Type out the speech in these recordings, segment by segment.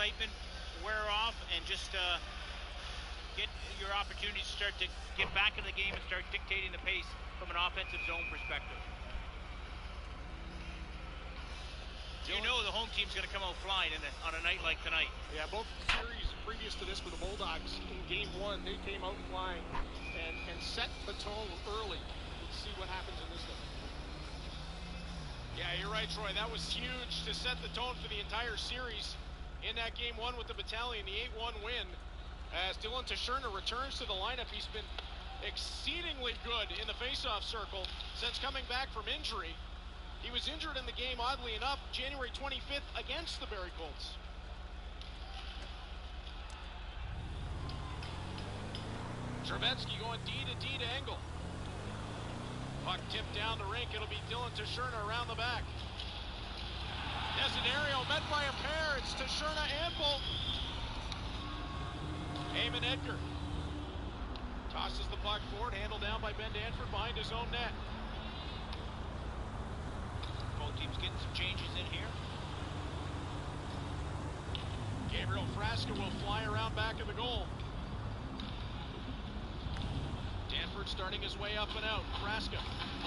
excitement wear off and just get your opportunity to start to get back in the game and start dictating the pace from an offensive zone perspective. You know the home team's going to come out flying on a night like tonight. Yeah, both series previous to this for the Bulldogs in game one, they came out flying and set the tone early. Let's see what happens in this one. Yeah, you're right, Troy. That was huge to set the tone for the entire series in that game one with the Battalion, the 8-1 win. As Dylan Tashurna returns to the lineup, he's been exceedingly good in the faceoff circle since coming back from injury. He was injured in the game, oddly enough, January 25th against the Barrie Colts. Trubetsky going D to Engel. Puck tipped down the rink. It'll be Dylan Tashurna around the back. Desiderio met by a pair. It's Tashurna and Bolton. Eamon Edgar tosses the puck forward, handled down by Ben Danford behind his own net. Both teams getting some changes in here. Gabriel Frasca will fly around back of the goal. Danford starting his way up and out. Frasca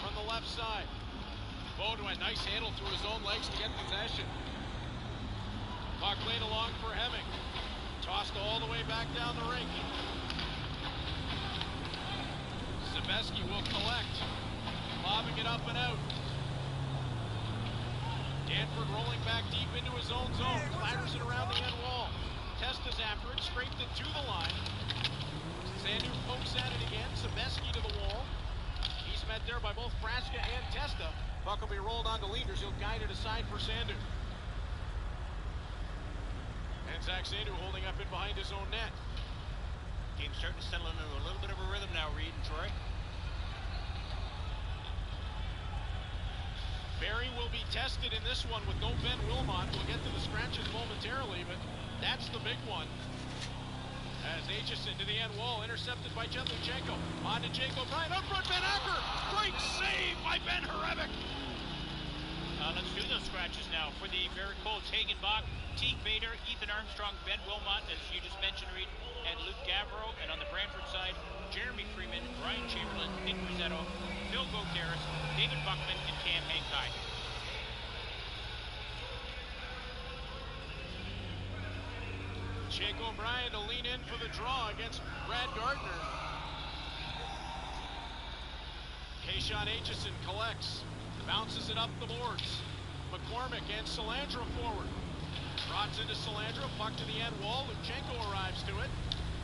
from the left side. Baudouin, nice handle through his own legs to get possession. Puck laid along for Hemming. Tossed all the way back down the rink. Sebeski will collect. Lobbing it up and out. Danford rolling back deep into his own zone. Clatters it around the end wall. Testa's after it. Scraped it to the line. Sandu pokes at it again. Sebeski to the wall. He's met there by both Frasca and Testa. Puck will be rolled onto Leaders. He'll guide it aside for Sandu. And Zach Sandu holding up in behind his own net. Game's starting to settle into a little bit of a rhythm now, Reed and Troy. Barrie will be tested in this one with no Ben Wilmot. We'll get to the scratches momentarily, but that's the big one. As Aitchison to the end wall, intercepted by Jetlichenko. On to Jake O'Brien, up front, Ben Acker! Great save by Ben Horevic! Let's do those scratches now. For the Barrie Colts, Hagen Bach, Teague Bader, Ethan Armstrong, Ben Wilmot, as you just mentioned, Reed, and Luke Gavreau. And on the Brantford side, Jeremy Freeman, Ryan Chamberlain, Nick Rossetto, Phil Gutierrez, David Buckman, and Cam Hankai. Jake O'Brien to lean in for the draw against Brad Gardner. Kayshawn Aitchison collects, bounces it up the boards. McCormick and Salandra forward. Trots into Salandra, puck to the end wall. Luchenko arrives to it.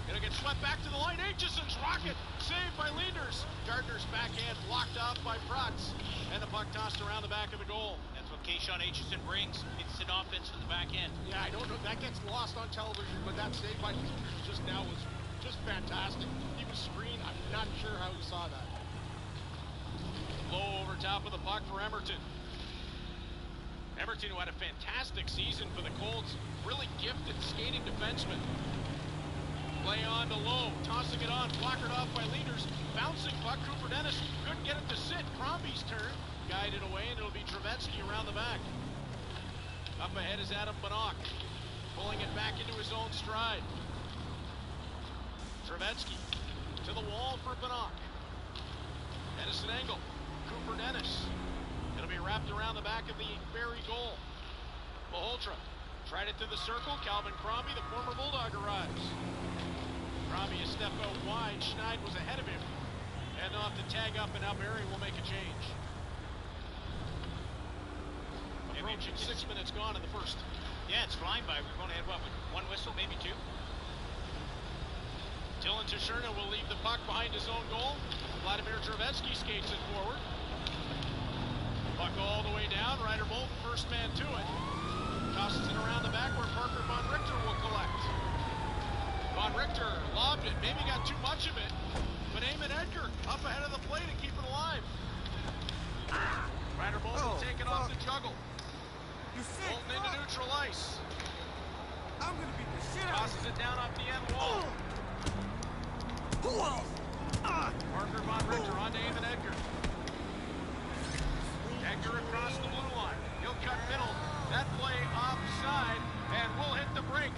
It'll get swept back to the line. Aitchison's rocket, saved by Leaders. Gardner's backhand blocked off by Protz. And the puck tossed around the back of the goal. That's what Kayshawn Aitchison brings. It's an offense to the back end. Yeah, I don't know. That gets lost on television, but that save by Leaders just now was just fantastic. He was screened. I'm not sure how he saw that. Low over top of the puck for Emerton. Emerton, who had a fantastic season for the Colts, really gifted skating defenseman. Play on to Low, tossing it on, blockered off by Leaders. Bouncing puck, Cooper Dennis couldn't get it to sit. Crombie's turn, guided away, and it'll be Trubetsky around the back. Up ahead is Adam Banach, pulling it back into his own stride. Trubetsky to the wall for Banach. Edison Engel, Cooper Dennis. It'll be wrapped around the back of the Barrie goal. Malhotra tried it to the circle. Calvin Crombie, the former Bulldog, arrives. Crombie a step out wide. Schneid was ahead of him. And off to tag up, and now Barrie will make a change. Approaching 6 minutes gone in the first. Yeah, it's flying by. We're going to have, what, one whistle, maybe two? Dylan Tashurna will leave the puck behind his own goal. Vladimir Trubetsky skates it forward. Puck all the way down. Ryder Bolton, first man to it. Tosses it around the back where Parker Von Richter will collect. Von Richter lobbed it. Maybe got too much of it. But Eamon Edgar up ahead of the plate and keep it alive. Ryder Bolton will take it off the juggle. You sick? Bolton into neutral ice. I'm gonna beat the shit out of Tosses it down off the end wall. Parker Von Richter on to Eamon Edgar. Edgar across the blue line. He'll cut middle. That play offside, and we'll hit the break.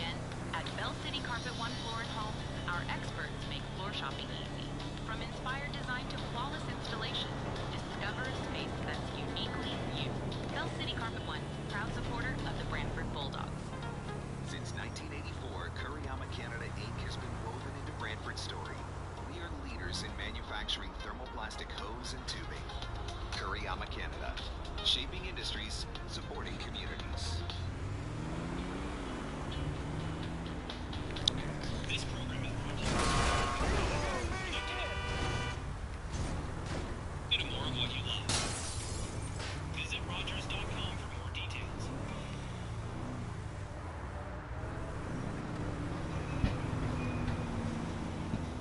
Again, at Bell City Carpet One Floor and Home, our experts make floor shopping easy. From inspired design to flawless installation, discover a space that's uniquely you. Bell City Carpet One, proud supporter of the Brantford Bulldogs. Since 1984, Kuriyama Canada Inc. has been woven into Brantford's story. We are leaders in manufacturing thermoplastic hose and tubing. Kuriyama Canada, shaping industries, supporting communities. This program is brought to you by Get more of what you love. Visit Rogers.com for more details.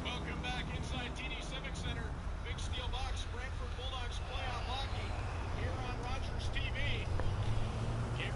Welcome back inside TD Civic Center. Big steel box, Brantford Bulldogs playoff hockey here on Rogers TV. Get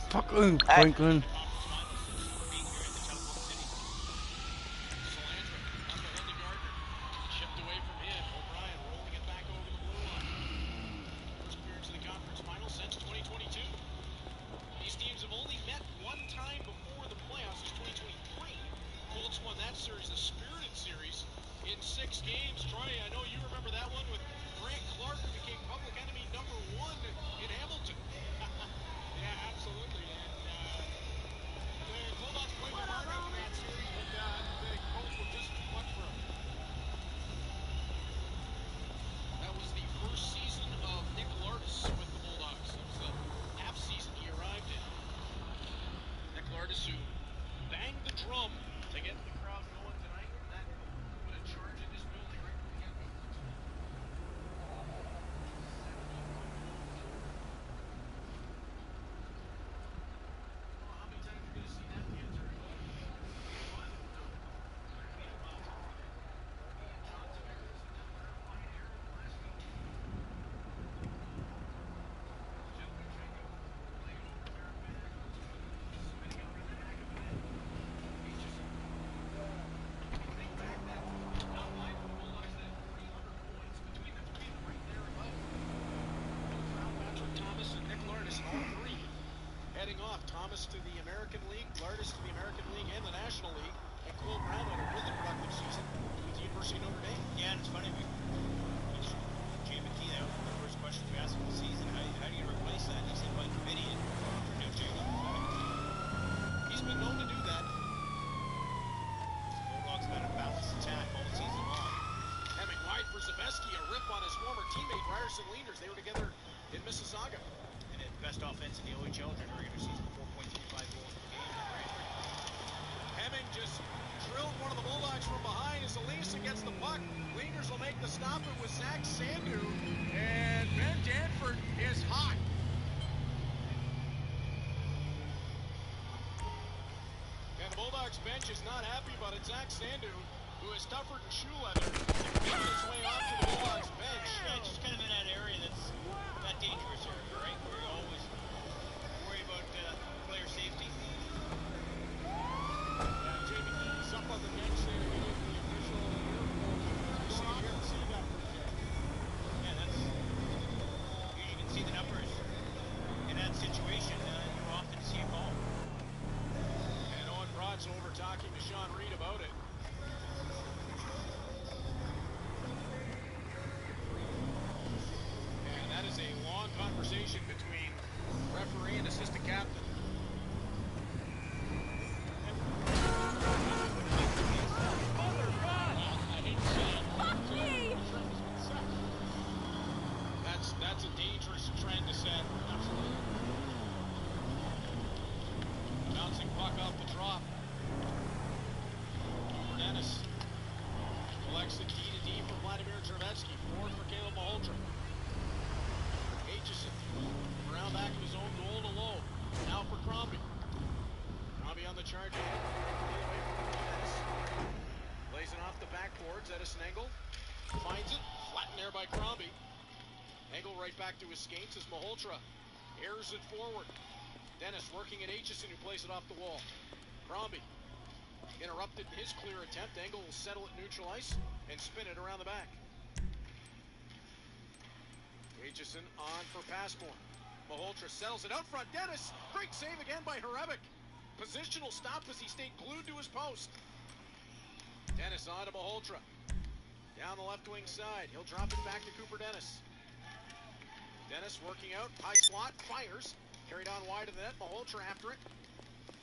Fucking Franklin. Salandra up ahead to Gardner. Chipped away from him. O'Brien rolling it back over the blue line. First appearance of the conference final since 2022. These teams have only met one time before the playoffs is 2023. Colts won that series, the Spirited Series, in 6 games. Troy, I know you remember that one with Grant Clark, who became public enemy #1 in Hamilton. Yeah, absolutely. And the Bulldogs played their heart out in that series, but the Colts were just too much for them. That was the first season of Nick Lardis with the Bulldogs. That was the half season he arrived in. Nick Lardis, who banged the drum to get the crowd going tonight. That put a charge in this building right from the get-go. How many times are you going to see that answer? Thomas and Nick Lardis, all three heading off. Thomas to the American League, Lardis to the American League and the National League, and Cole Brown had a really productive season with the University of Notre Dame. Yeah, and it's funny, Jay McKee, that was the first question we asked him this season. How do you replace that? He said, by committee and for new Jalen. He's been known to do that. Bulldogs had a balanced attack all season long. Hemming wide for Zabeski, a rip on his former teammate Ryerson Leanders. They were together in Mississauga. And then best offense in the OHL during the regular season, 4.35 goals per game. Hemming just drilled one of the Bulldogs from behind as Eliason gets the puck. Leanders will make the stop. It was Zach Sandu, and Ben Danford is hot. And the Bulldogs bench is not happy about it. Zach Sandu, who is tougher than shoe leather, made his way off to the Bulldogs bench. Yeah, just kind of in that area that's that dangerous area, right? Where you always worry about player safety. Jamie Keys up on the bench there to get the official uniform. You don't see that per se. Yeah, that's you can see the numbers in that situation. You often see a call. And Owen Broad's over talking to Sean Reed about it. And that is a long conversation between referee and assistant captain. That's a dangerous trend to set. Absolutely. Bouncing puck off the drop. For Dennis. Collects the D to D for Vladimir Jervetsky. Forward for Caleb Malhotra. Aitchison. Around back of his own goal to low. Now for Crombie. Crombie on the charge. Dennis. Lays it off the backboards. Edison Engel. Finds it. Flattened there by Crombie. Engel right back to his skates as Malhotra airs it forward. Dennis working at Aitchison, who plays it off the wall. Crombie interrupted his clear attempt. Engel will settle it neutral ice and spin it around the back. Aitchison on for Passmore. Malhotra settles it out front. Dennis, great save again by Hrebeck. Positional stop as he stayed glued to his post. Dennis on to Malhotra. Down the left wing side. He'll drop it back to Cooper Dennis. Dennis working out, high slot, fires, carried on wide of the net, Malhotra after it.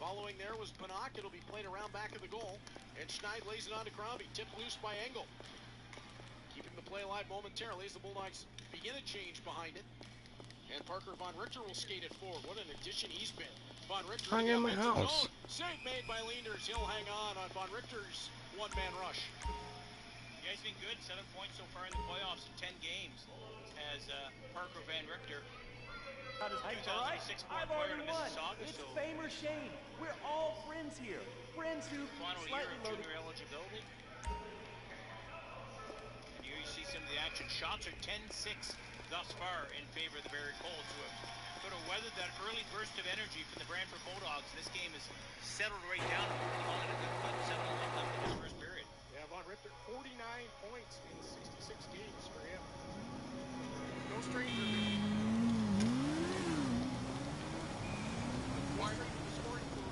Following there was Panak, it'll be played around back of the goal, and Schneid lays it on to Crombie, tipped loose by Engel. Keeping the play alive momentarily as the Bulldogs begin a change behind it. And Parker Von Richter will skate it forward. What an addition he's been. Von Richter Hung in my house. Save made by Leanders. He'll hang on Von Richter's one-man rush. Yeah, he's been good. 7 points so far in the playoffs in 10 games. As Parker Van Richter, 2006 I've player already to won. Mississauga, It's so fame or shame. We're all friends here. Friends who final year slightly of loaded. junior eligibility. And here you see some of the action. Shots are 10-6 thus far in favor of the Barrie Colts, who have sort of weathered that early burst of energy from the Brantford Bulldogs. This game has settled right down. All in a good foot, 7 left in this first period. Yeah, Von Richter, 49 points in 66 games for him. No stranger. Acquired the scoring for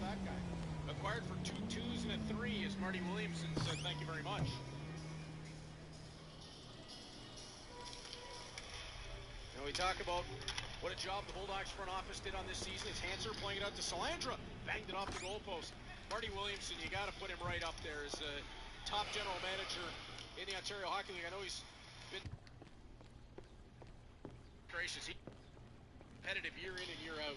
that guy. Acquired for 2 2s and a 3, as Marty Williamson said, thank you very much. Now we talk about what a job the Bulldogs front office did on this season. It's Hanser playing it out to Salandra. Banged it off the goalpost. Marty Williamson, you got to put him right up there as a top general manager in the Ontario Hockey League. I know he's been gracious. He's competitive year in and year out.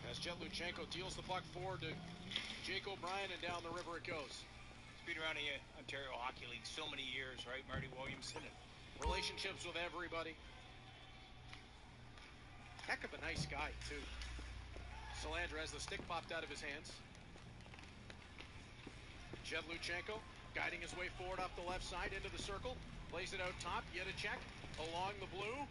As Jet Luchenko deals the puck forward to Jake O'Brien, and down the river it goes. He's been around the Ontario Hockey League so many years, right, Marty Williamson? And relationships with everybody. Heck of a nice guy, too. Salandra has the stick popped out of his hands. Jet Luchenko guiding his way forward up the left side into the circle. Plays it out top. Jedicek along the blue.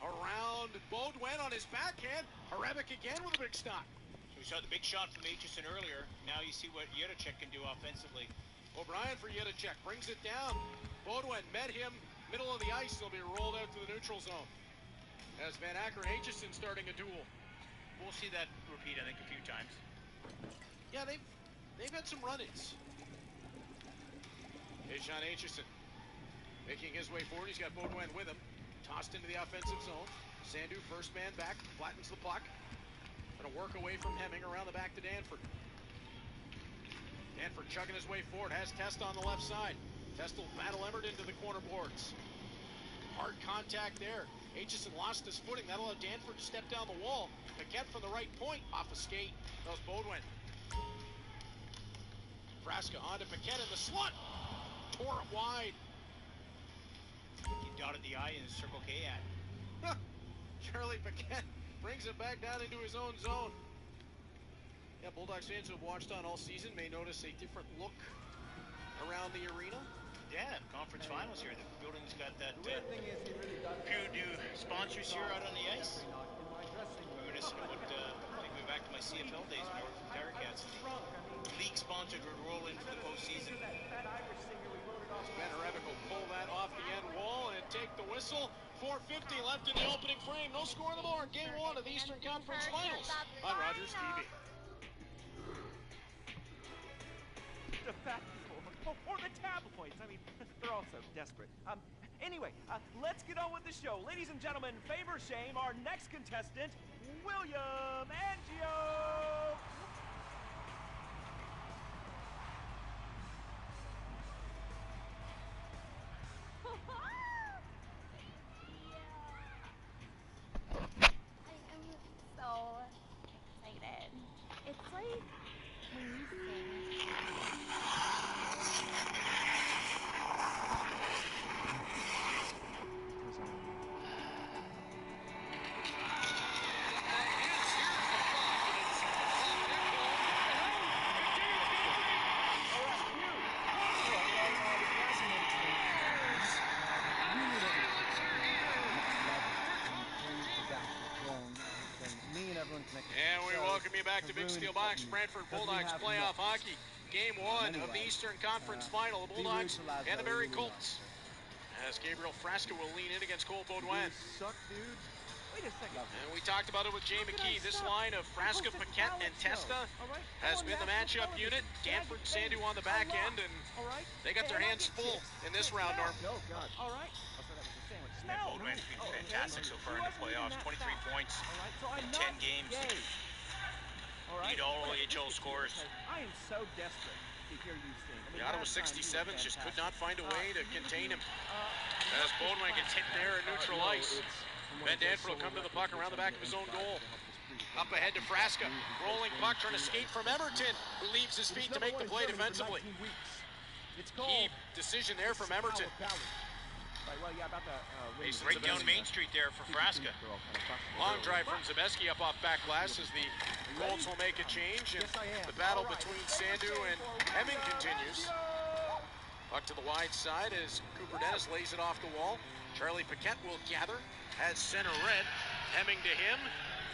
Around Beaudoin on his backhand. Harevic again with a big stop. So we saw the big shot from Aitchison earlier. Now you see what Jedicek can do offensively. O'Brien for Jedicek. Brings it down. Beaudoin met him. Middle of the ice. They'll be rolled out to the neutral zone. As Van Acker and Aitchison starting a duel. We'll see that repeat, I think, a few times. Yeah, they've had some run-ins. John Aitchison making his way forward. He's got Beaudoin with him. Tossed into the offensive zone. Sandu, first man back, flattens the puck. Gonna work away from Hemming around the back to Danford. Danford chugging his way forward. Has Testa on the left side. Testa will battle Emmert into the corner boards. Hard contact there. Aitchison lost his footing. That'll allow Danford to step down the wall. Paquette from the right point. Off a skate. That was Beaudoin. Frasca on to Paquette in the slot. Tore it wide. He dotted the I in the Circle K ad. Charlie Paquette brings it back down into his own zone. Yeah, Bulldogs fans who have watched on all season may notice a different look around the arena. Yeah, conference finals here. The building's got that few new sponsors here out on the ice. Reminiscent of what going back to my CFL days when I worked for Tiger-Cats. The league sponsored would roll in for the postseason. Ben Harevic will pull that off the end wall and take the whistle. 4:50 left in the opening frame. No score on the board. Game 1 of the Eastern Conference Finals on Rogers TV. The fat people, or the tabloids. I mean, they're all so desperate. Anyway, let's get on with the show. Ladies and gentlemen, favor shame, our next contestant, William Angio. And we welcome you back to Big Steel Box, Brantford Bulldogs playoff hockey. Game 1 of the Eastern Conference Final, the Bulldogs and the Barrie Colts. As Gabriel Frasca will lean in against Cole Beaudoin. Suck, dude. Wait a second. And we talked about it with Jay McKee. This line of Frasca, Paquette, and Testa has been the matchup unit. Danford, Sandu on the back end, and they got their hands full in this round, Norm. Oh, God. All right. And Beaudoin's been fantastic so far in the playoffs. 23 points in 10 games. Lead all OHL scores. I am so desperate to hear you sing. I mean, The Ottawa 67s just could not find a way to contain him. As Beaudoin gets hit there in neutral ice. Ben Danford will come to the puck around the back of his own goal. Up ahead to Frasca. Rolling puck, trying to skate from Emerton, who leaves his feet to make the play defensively. Key decision there from Emerton. Right down Main Street there for Frasca. Long drive from Zabeski up off back glass as the Colts will make a change. And the battle between Sandu and Hemming continues. Puck to the wide side as Cooper Dennis lays it off the wall. Charlie Paquette will gather. has center red. Hemming to him.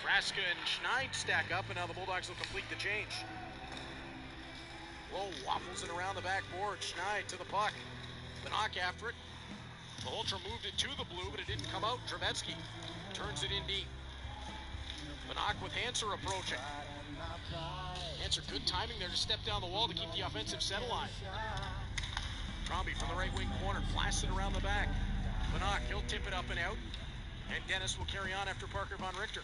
Fraska and Schneid stack up, and now the Bulldogs will complete the change. Lowe waffles it around the backboard. Schneid to the puck. Banach after it. Malhotra moved it to the blue, but it didn't come out. Trevetsky turns it in deep. Banach with Hanser approaching. Hanser, good timing there to step down the wall to keep the offensive set alive. Tromby from the right wing corner, blasts it around the back. Banach, he'll tip it up and out. And Dennis will carry on after Parker Von Richter.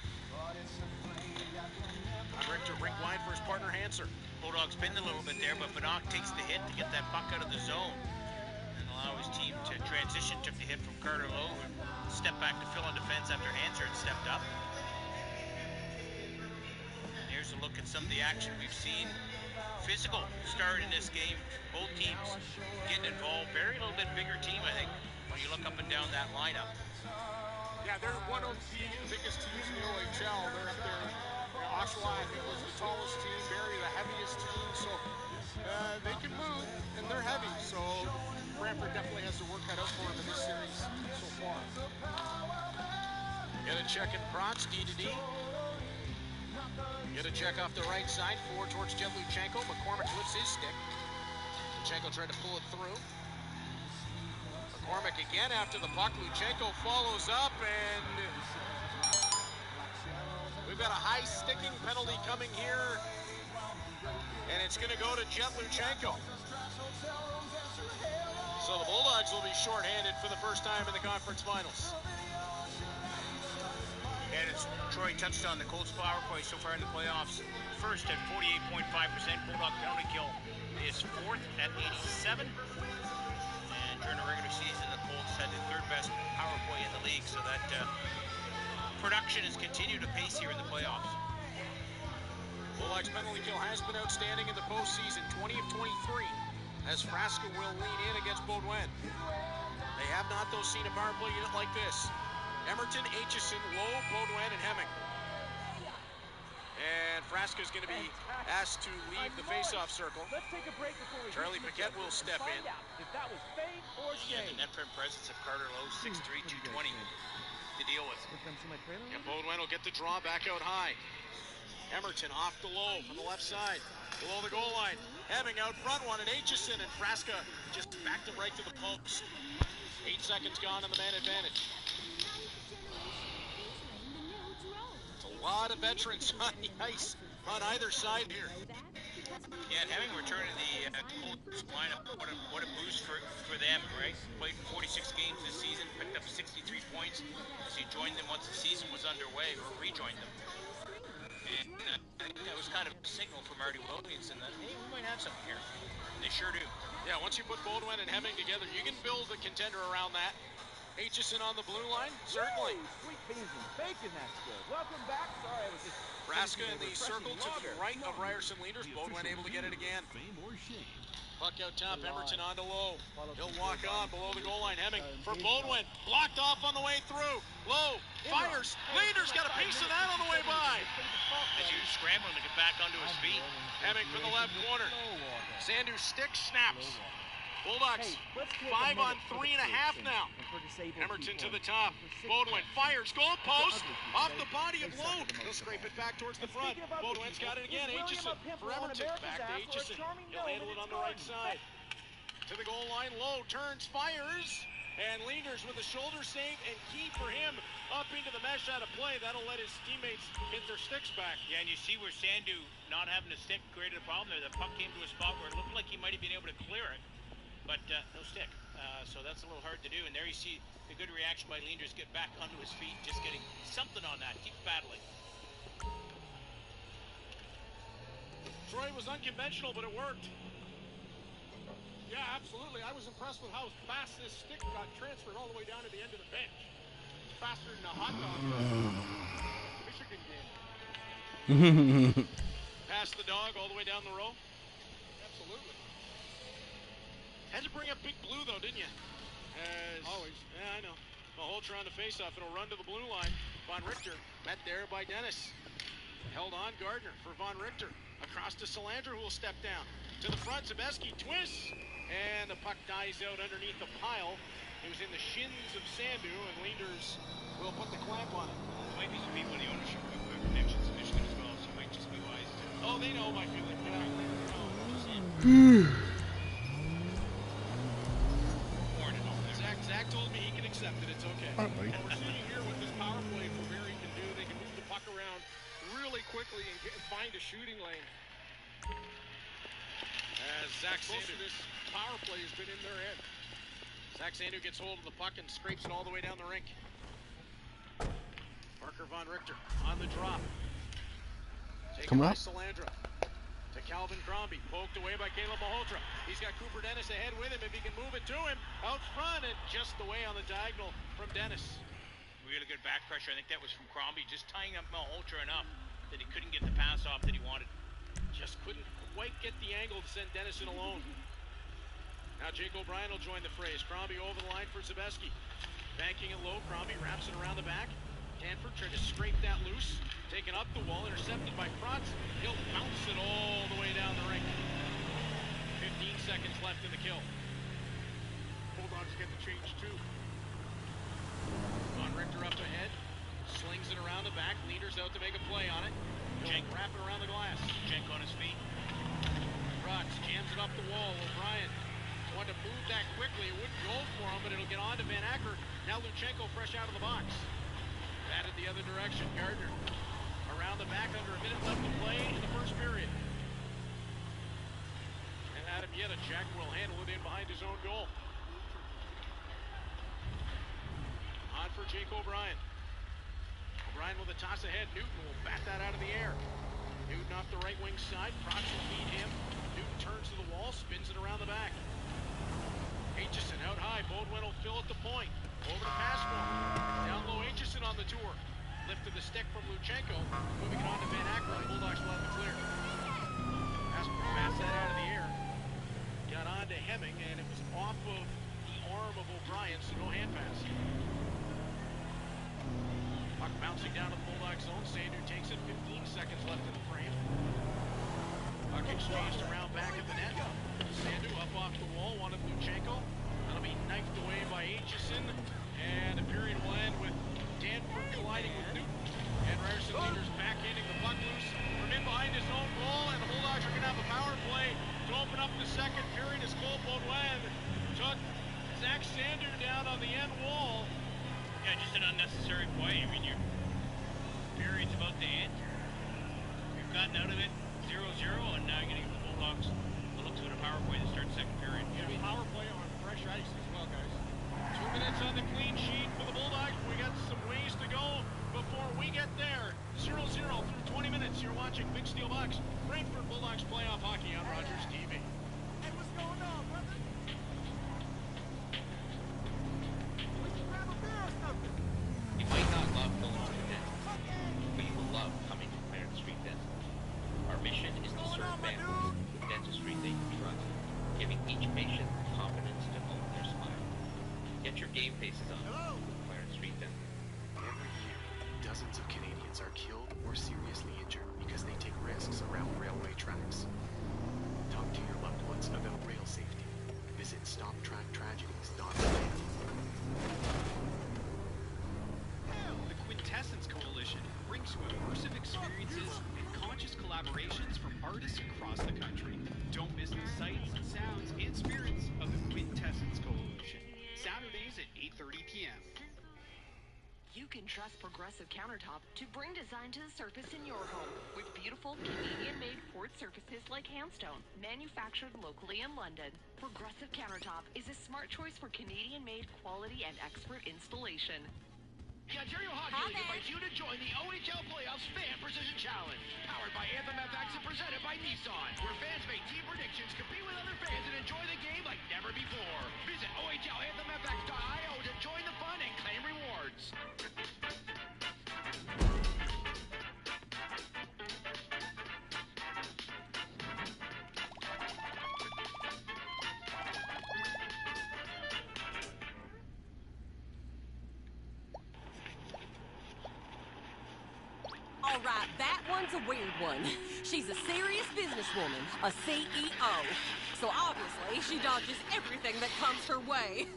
Von Richter rink wide for his partner Hanser. Bulldogs pinned a little bit there, but Banach takes the hit to get that puck out of the zone and allow his team to transition. Took the hit from Carter Lowe and stepped back to fill on defense after Hanser had stepped up. And here's a look at some of the action we've seen. Physical start in this game. Both teams getting involved. Very little bit bigger team, I think, when you look up and down that lineup. Yeah, they're one of the biggest teams in the OHL. They're up there. Oshawa, I think, was the tallest team, Barrie the heaviest team, so they can move, and they're heavy, so Brantford definitely has to work that out for them in this series so far. Get a check in Bronx, D to D. Get a check off the right side, forward towards Jet Luchenko. McCormick lifts his stick. Luchenko tried to pull it through. McCormick again after the puck. Luchenko follows up, and we've got a high sticking penalty coming here, and it's going to go to Jet Luchenko. So the Bulldogs will be shorthanded for the first time in the conference finals. And as Troy touched on, the Colts power play so far in the playoffs, first at 48.5%. Bulldog penalty kill is fourth at 87. And during the regular season, the Colts had the third best power play in the league, so that production has continued to pace here in the playoffs. Bulldogs penalty kill has been outstanding in the postseason, 20 of 23, as Fraska will lean in against Baudouin. They have not, though, seen a power play unit like this. Emerton, Aitchison, Lowe, Baudouin, and Hemming. And Fraska is going to be asked to leave the face-off circle. Let's take a break before we Charlie Paquette will step in. If that was fake or Yeah, the net front presence of Carter Lowe, 6'3", 220 to deal with. And Baudouin will get the draw back out high. Emerton off the Lowe from the left side, below the goal line. Hemming out front, one, and Aitchison, and Fraska just backed him right to the post. 8 seconds gone on the man advantage. It's a lot of veterans on the ice on either side here. Yeah, and Hemming returning the Colts lineup, what a boost for them, right? Played 46 games this season, picked up 63 points as he joined them once the season was underway, or rejoined them. And I think that was kind of a signal from Marty Wilkinson that, hey, we might have something here. They sure do. Yeah, once you put Baudouin and Hemming together, you can build a contender around that. Aitchison on the blue line, certainly. Woo! Sweet beans and bacon, that's good. Welcome back. Sorry, I was just... Fraska in the circle to the right of Ryerson Leaders. Baudouin able to get it again. Puck out top, Emerton on to Lowe. He'll walk on below the goal line. Hemming for Baudouin. Blocked off on the way through. Lowe fires. Leaders got a piece of that on the way by. As he was scrambling to get back onto his feet. Hemming from the left corner. Sandu stick snaps. Bulldogs 5 on 3.5 now. Emerton to the top. Baudouin fires. Goal post. Off the body of Lowe. He'll scrape it back towards the front. Baudouin's got it again. Aitchison for Emerton. Back to Aitchison. He'll handle it on the right side. To the goal line. Lowe turns, fires. And Leaders with a shoulder save, and key for him up into the mesh out of play. That'll let his teammates get their sticks back. Yeah, and you see where Sandu not having a stick created a problem there. The puck came to a spot where it looked like he might have been able to clear it, but no stick. So that's a little hard to do. And there you see the good reaction by Leaders, get back onto his feet, just getting something on that. Keep battling. Troy was unconventional, but it worked. Yeah, absolutely. I was impressed with how fast this stick got transferred all the way down to the end of the bench. Faster than a hot dog. Michigan game. Pass the dog all the way down the row. Absolutely. Had to bring up Big Blue, though, didn't you? Always. Yeah, I know. Malhotra on the faceoff. It'll run to the blue line. Von Richter met there by Dennis. Held on Gardner for Von Richter. Across to Salandra, who will step down. To the front, Zabeski twists. And the puck dies out underneath the pile who's in the shins of Sandu, and Leaders will put the clamp on it. There might be some people in the ownership group who have connections to Michigan as well, so you might just be wise to... Oh, they know my feeling. Zach told me he can accept it. It's okay. Well, we're seeing here what this power play for Barrie can do. They can move the puck around really quickly and find a shooting lane. As Zach Most Sandu, of this power play has been in their end. Zach Sandu gets hold of the puck and scrapes it all the way down the rink. Parker Von Richter on the drop. Taken by Salandra. To Calvin Crombie, poked away by Caleb Malhotra. He's got Cooper Dennis ahead with him if he can move it to him. Out front and just away on the diagonal from Dennis. Really good back pressure. I think that was from Crombie, just tying up Malhotra enough that he couldn't get the pass off that he wanted. Just couldn't quite get the angle to send Dennis in alone. Now Jake O'Brien will join the fray. Crombie over the line for Zabeski. Banking it low, Crombie wraps it around the back. Danford tried to scrape that loose. Taken up the wall, intercepted by Protz. He'll bounce it all the way down the rink. 15 seconds left in the kill. Bulldogs get the change too. Von Richter up ahead. Slings it around the back. Leaders out to make a play on it. He'll wrap it around the glass. Jenk on his feet. Protz jams it up the wall. O'Brien wanted to move that quickly. It wouldn't go for him, but it'll get on to Van Acker. Now Luchenko fresh out of the box. Batted the other direction. Gardner around the back, under a minute left to play in the first period. And Adam Jedicek will handle it in behind his own goal. On for Jake O'Brien. O'Brien with a toss ahead. Newton will bat that out of the air. Newton off the right wing side. Protz will feed him. Newton turns to the wall, spins it around the back. Aitchison out high. Beaudoin will fill at the point. Over to Passmore. Down low, Aitchison on the tour. Lifted the stick from Luchenko. Moving it on to Van Acker. The Bulldogs will have it clear. Passmore bats that out of the air. Got on to Hemming, and it was off of the arm of O'Brien, so no hand pass. Puck bouncing down to the Bulldog zone. Sandu takes it. 15 seconds left in the frame. Puck exchanged around back of the net. Sandu up off the wall. Wanted Luchenko. That'll be knifed away by Aitchison. And the period will end with Danford colliding with Newton. And Ryerson Leaders backhanding the puck loose from in behind his own goal. And the Bulldogs are going to have a power play to open up the second period as Cole Beaudoin took Zach Sandu down on the end wall. Yeah, just an unnecessary play. I mean, your period's about to end. You've gotten out of it 0-0, and now you're going to give the Bulldogs a look to a power play to start the second period. Yeah, power play on fresh ice as well, guys. 2 minutes on the clean sheet for the Bulldogs. We got some ways to go before we get there. 0-0 through 20 minutes. You're watching Big Steel Box, Frankfurt Bulldogs playoff hockey on Rogers TV. Hey, what's going on, brother? We should grab a beer or something. You might not love going to the dentist, but you will love coming to Clarence Street Dental. Our mission is to serve families with dentistry they can trust, giving each patient confidence to own their smile. Get your game faces on with Clarence Street Dental. Every year, dozens of Canadians are killed or seriously injured because they take risks around railway tracks. Talk to your loved ones about rail safety. Visit StopTrackTragedies.com. The Quintessence Coalition brings you immersive experiences and conscious collaborations from artists across the country. Don't miss the sights, sounds, and spirits of the Quintessence Coalition. Saturdays at 8:30 p.m. You can trust Progressive Countertop to bring design to the surface in your home with beautiful Canadian-made quartz surfaces like Handstone, manufactured locally in London. Progressive Countertop is a smart choice for Canadian-made quality and expert installation. The Ontario Hockey League invites you to join the OHL PlayOffs Fan Precision Challenge, powered by Anthem FX and presented by Nissan, where fans make team predictions, compete with other fans, and enjoy the game like never before. Visit OHLAnthemFX.io to join the fun and claim rewards. All right, that one's a weird one. She's a serious businesswoman, a CEO. So obviously, she dodges everything that comes her way.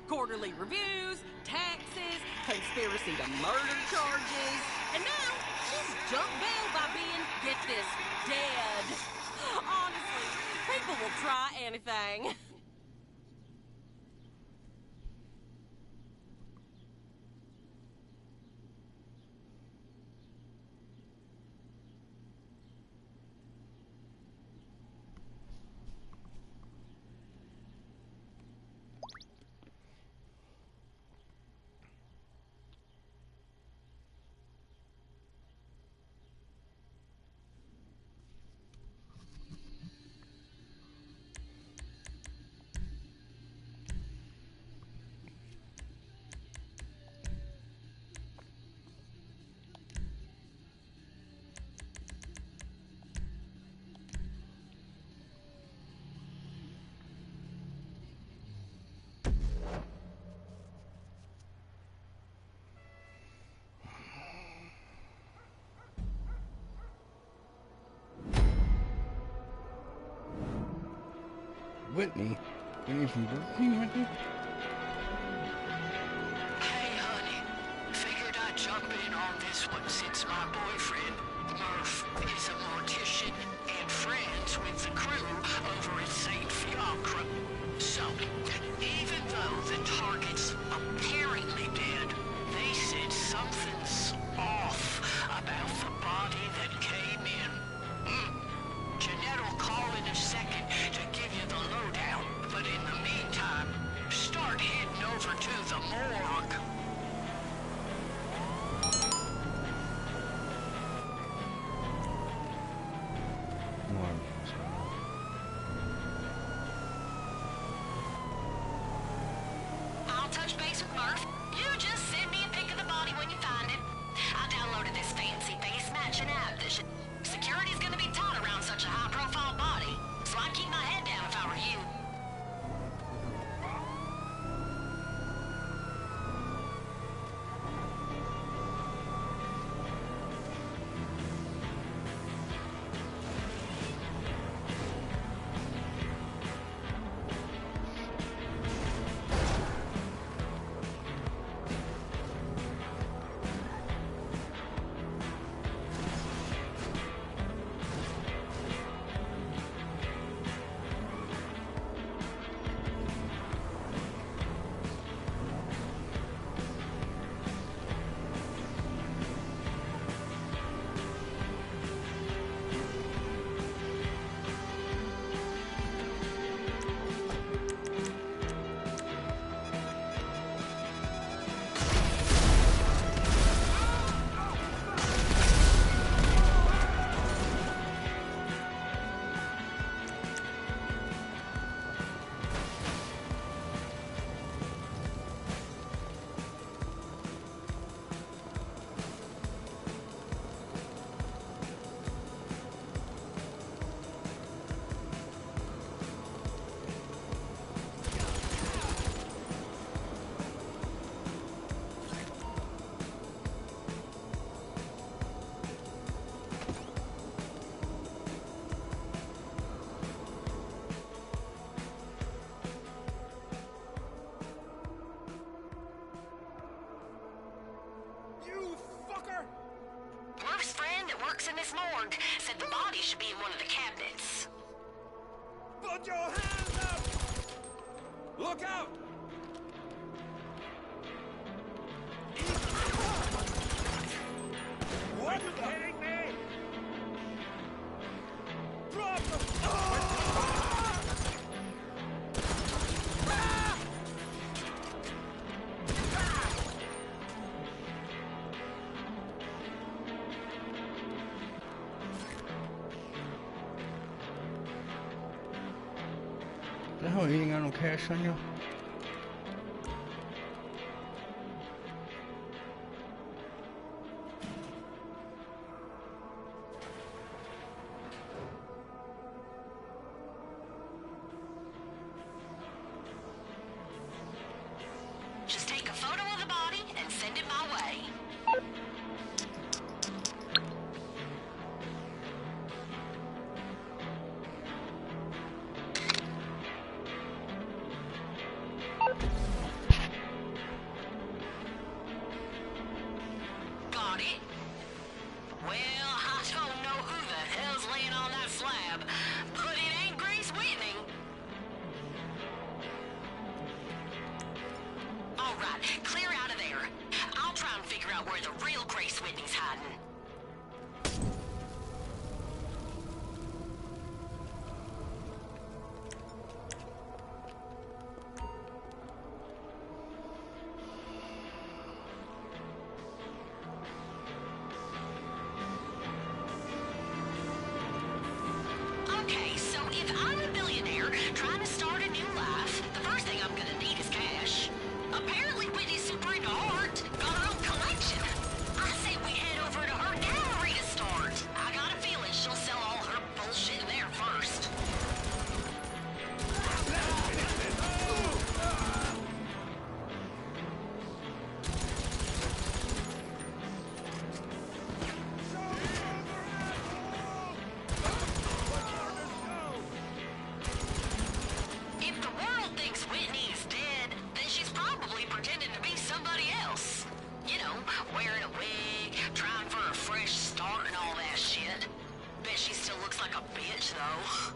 quarterly reviews, taxes, conspiracy to murder charges, and now she's jumped bail by being, get this, dead. Honestly, people will try anything. Whitney? Whitney from Burger King, Whitney? Hey, honey. Figured I'd jump in on this one since my boyfriend, Murph, is a mortician and friends with the crew over at St. Fiacre. So, even though the target's apparently dead, they said something's off about the body that came in. Jeanette will call in a second to give you the lowdown, but in the meantime, start heading over to the morgue. I'll touch base with Murph. You just send me a pic of the body when you find it. I downloaded this fancy face matching app that should... Security's gonna be tight around such a high-profile body, so I'd keep my head down if I were you. Murph's friend that works in this morgue said the body should be in one of the cabinets. Put your hands up! Look out! What? Are you kidding me? Drop them! The hell, you ain't got no cash on you? Just take a photo of the body and send it my way. real Grace Whitney's hiding. Okay, so if I'm a billionaire trying to start a new life, the first thing I'm gonna need is cash. Apparently Whitney's super into art, got her own collection. I say we head over to her gallery to start. I got a feeling she'll sell all her bullshit in there first. If the world thinks Whitney is dead, then she's probably pretending to be somebody else. You know, wearing a wig, trying for a fresh start and all that shit. Bet she still looks like a bitch, though.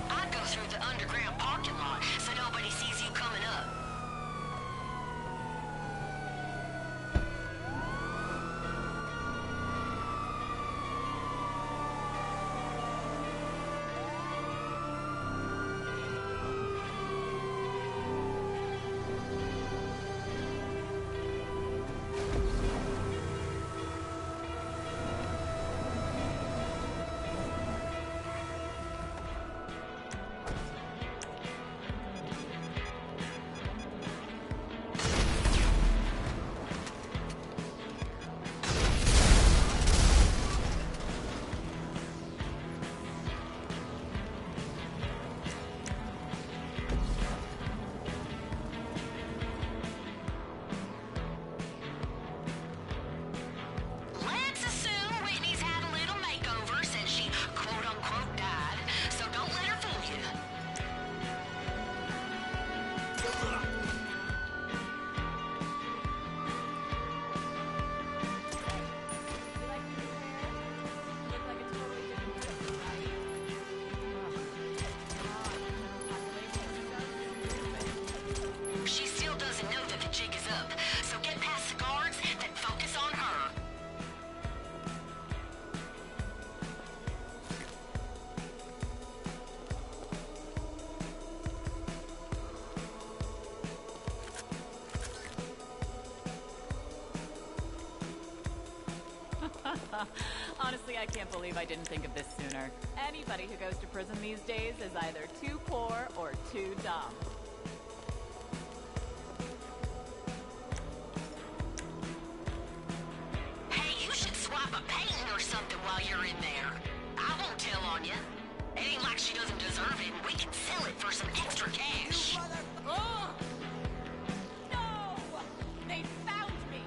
I'd go through the underground parking lot so nobody sees you coming up. Let's assume Whitney's had a little makeover since she quote-unquote died, so don't let her fool you. She still doesn't know that the jig is up, so get past the guards, then focus on her. Honestly, I can't believe I didn't think of this sooner. Anybody who goes to prison these days is either too poor or too dumb. Hey, you should swap a painting or something while you're in there. I won't tell on you. It ain't like she doesn't deserve it, and we can sell it for some extra cash. Oh! No! They found me!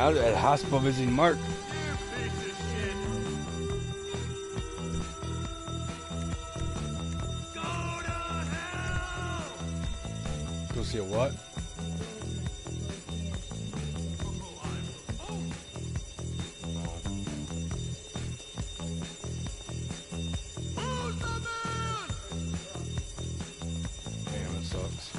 I was at the hospital visiting Mark. Go see a what? Damn, it sucks.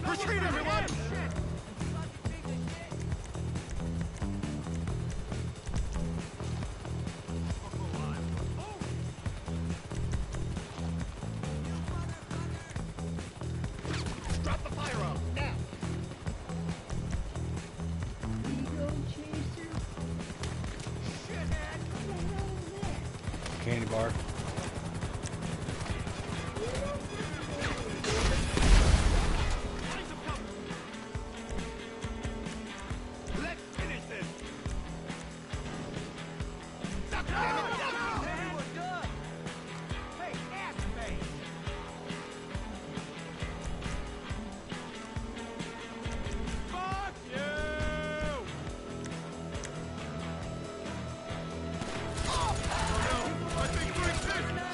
Retreat, everyone! Drop the fire up, now! Candy bar.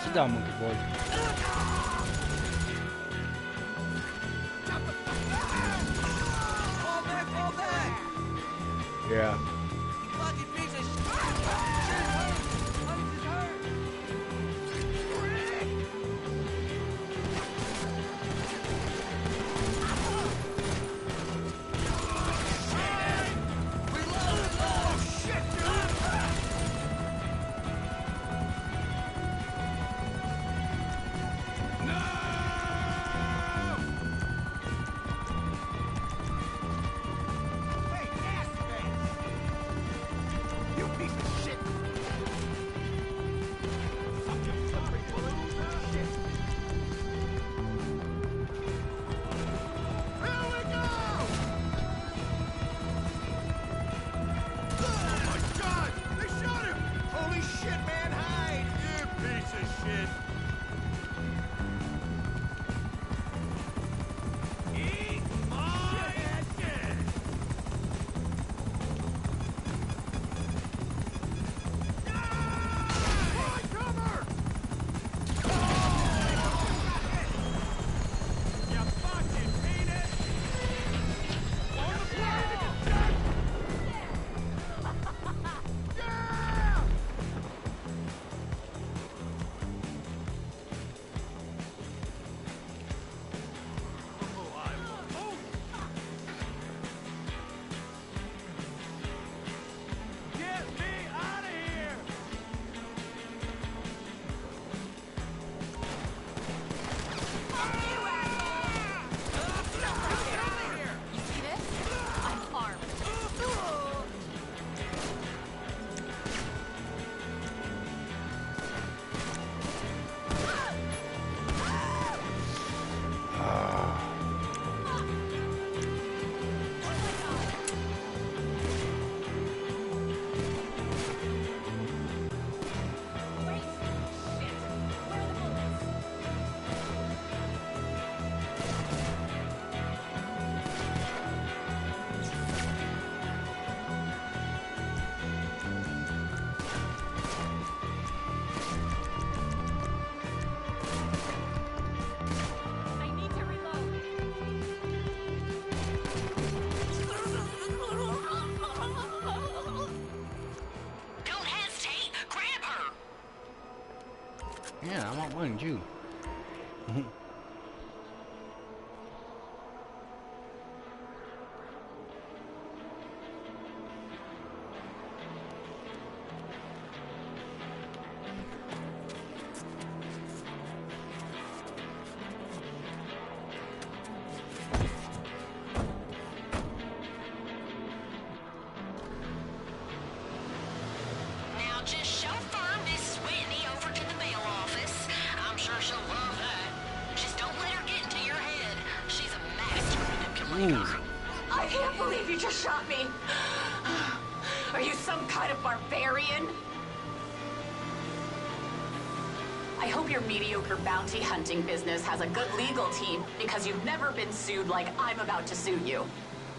Sit down, monkey boy. Fall back! Yeah. Fucking piece of shit! behind you. Now just chauffeur Miss Whitney over to the bail office. I'm sure she'll love that. Just don't let her get into your head. She's a master manipulator. I can't believe you just shot me. Are you some kind of barbarian? I hope your mediocre bounty hunting business has a good legal team because you've never been sued like I'm about to sue you.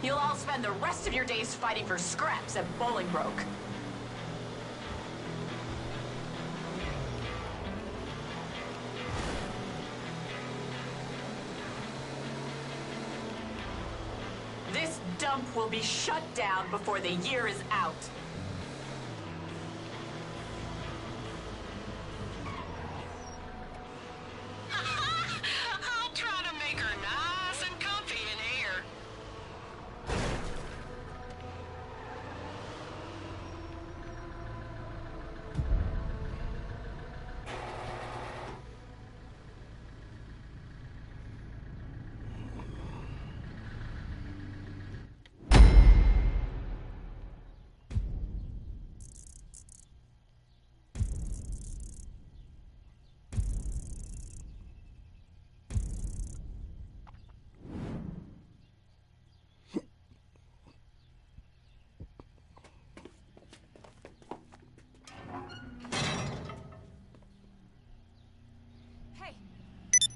You'll all spend the rest of your days fighting for scraps at Bolingbroke. This dump will be shut down before the year is out. I'll try to make her nice and comfy in here.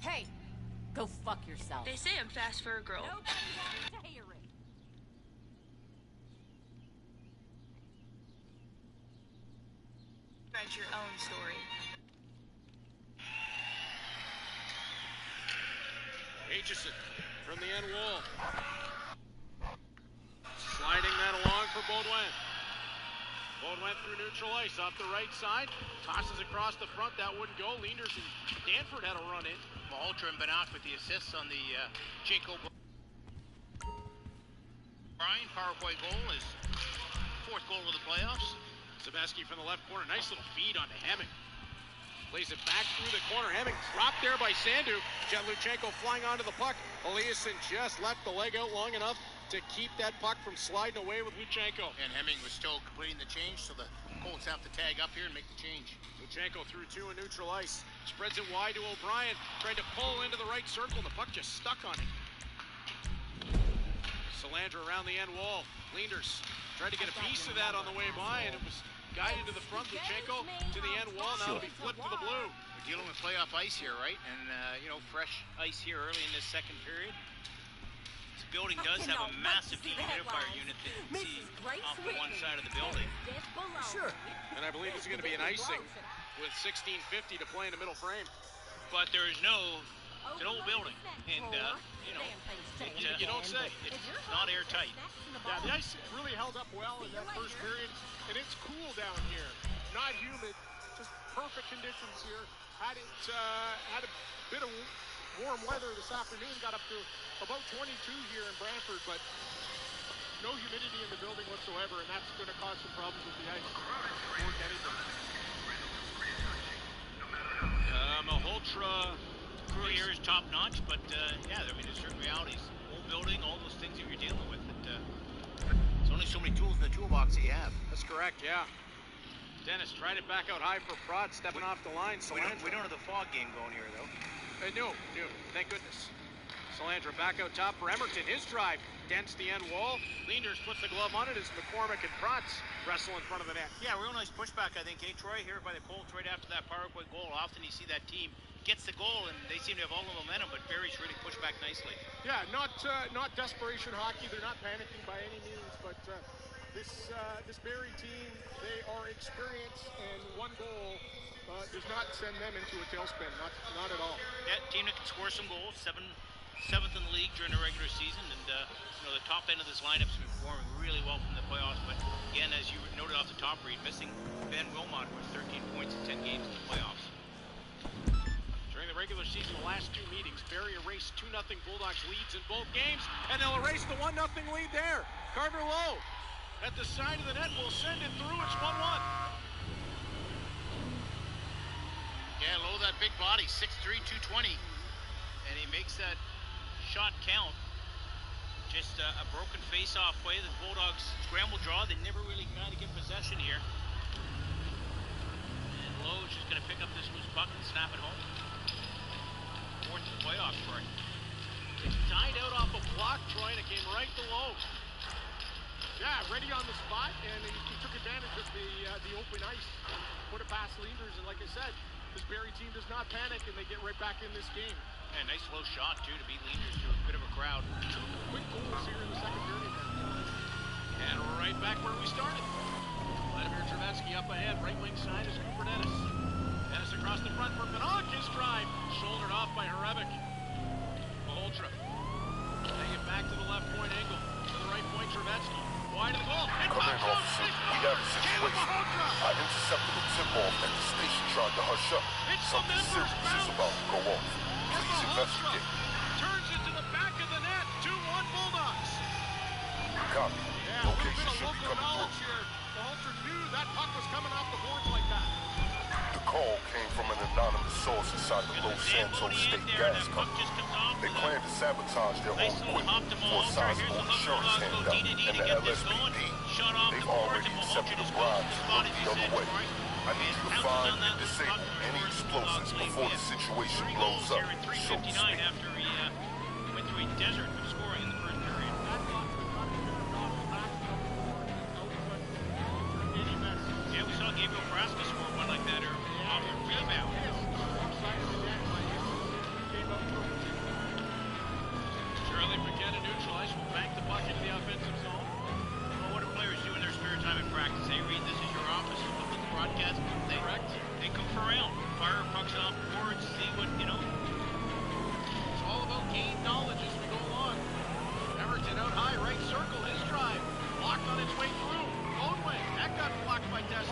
Hey, go fuck yourself. They say I'm fast for a girl. Nobody wants to hear it. Write your own story. Aitchison from the end wall. Sliding that along for Baudouin. Baudouin through neutral ice off the right side. Tosses across the front. That wouldn't go. Leanders and Danford had a run in. Malhotra and Banach with the assists on the Jacob Bryan power play goal, his fourth goal of the playoffs. Sebeski from the left corner. Nice little feed onto Hemming. Plays it back through the corner. Hemming dropped there by Sandu. Jetluchenko flying onto the puck. Eliasson just left the leg out long enough to keep that puck from sliding away with Luchenko. And Hemming was still completing the change, so the Colts have to tag up here and make the change. Luchenko through two in neutral ice. Spreads it wide to O'Brien. Trying to pull into the right circle. The puck just stuck on him. Salandra around the end wall. Leanders tried to get a piece of that on the way by, and it was guided to the front. Luchenko to the end wall. Now it'll be flipped to the blue. We're dealing with playoff ice here, right? And, fresh ice here early in this second period. This building does have a massive dehumidifier unit that you can see off to one side of the building. Sure. And I believe it's going to be an icing with 1650 to play in the middle frame. But there is it's an old building, and, you don't say. It's not airtight. Yeah, the ice really held up well in that first period, and it's cool down here. Not humid, just perfect conditions here. Had a bit of warm weather this afternoon, got up to about 22 here in Brantford, but no humidity in the building whatsoever, and that's going to cause some problems with the ice. More than anything. Malhotra crew here is top notch, but there's certain realities. Old building, all those things that you're dealing with. There's only so many tools in the toolbox that you have. That's correct, yeah. Dennis tried it back out high for Prod, stepping off the line. We don't have the fog game going here, though. No, thank goodness. Salandra back out top for Emerton. His drive dents the end wall. Leanders puts the glove on it as McCormick and Protz wrestle in front of the net. Yeah, real nice pushback, I think. Troy here by the Colts right after that power play goal. Often you see that team gets the goal and they seem to have all the momentum, but Barry's really pushed back nicely. Yeah, not desperation hockey. They're not panicking by any means, but this Barry team, they are experienced, and one goal does not send them into a tailspin. Not at all. Yeah, team that can score some goals. Seventh in the league during the regular season, and the top end of this lineup's been performing really well from the playoffs. But again, as you noted off the top, Reed, missing Ben Wilmot with 13 points in 10 games in the playoffs. regular season, the last two meetings, Barrie erased 2-0 Bulldogs leads in both games, and they'll erase the 1-0 lead there. Carter Lowe at the side of the net will send it through. It's 1-1. Yeah, Lowe, that big body, 6'3", 220. And he makes that shot count. Just a broken face-off play. The Bulldogs scramble draw. They never really got to get possession here. And Lowe's just going to pick up this loose puck and snap it home. Fourth in the playoffs for it. It's tied out off a block, Troy, and it came right to Lowe. Yeah, ready on the spot, and he took advantage of the open ice. Put it past Leaders, and like I said, this Barrie team does not panic, and they get right back in this game. And nice low shot, too, to beat Leaders to a bit of a crowd. Two quick goals here in the second period. And we're right back where we started. Vladimir Trevetsky up ahead, right wing side is Cooper Dennis. Dennis across the front for Pinnock, his drive, shouldered off by Hrebeck. Maholtra, take it back to the left point angle. To the right point, Trevetsky. Wide of the goal. Come in, officer. We have a situation. I intercepted a tip-off at the station trying to hush up. Something serious is about to go off. Please investigate. Turns it to the back of the net. 2-1 Bulldogs. Copy. Yeah, Location should be coming through. Maholtra knew that puck was coming off the boards like that. The call came from an anonymous source inside the Los Santos State Gas Company. They plan to sabotage their own equipment for a sizable insurance handout, and the LSPD, they've already accepted a bribe to look the other way. I need you to find and disable any explosives before the situation blows up, so to speak. After he went through a desert of scoring in the first period. Yeah, we saw Gabriel Frasca score one like that off a rebound. Charlie McKenna neutralized, will bank the puck into the offensive zone. Well, what do players do in their spare time in practice? Hey, Reed, this is your office. Look at the broadcast. They come around, fire pucks off boards, see what, It's all about game knowledge as we go along. Everton out high, right circle, his drive. Blocked on its way through. Lone wing. That got blocked by Destin.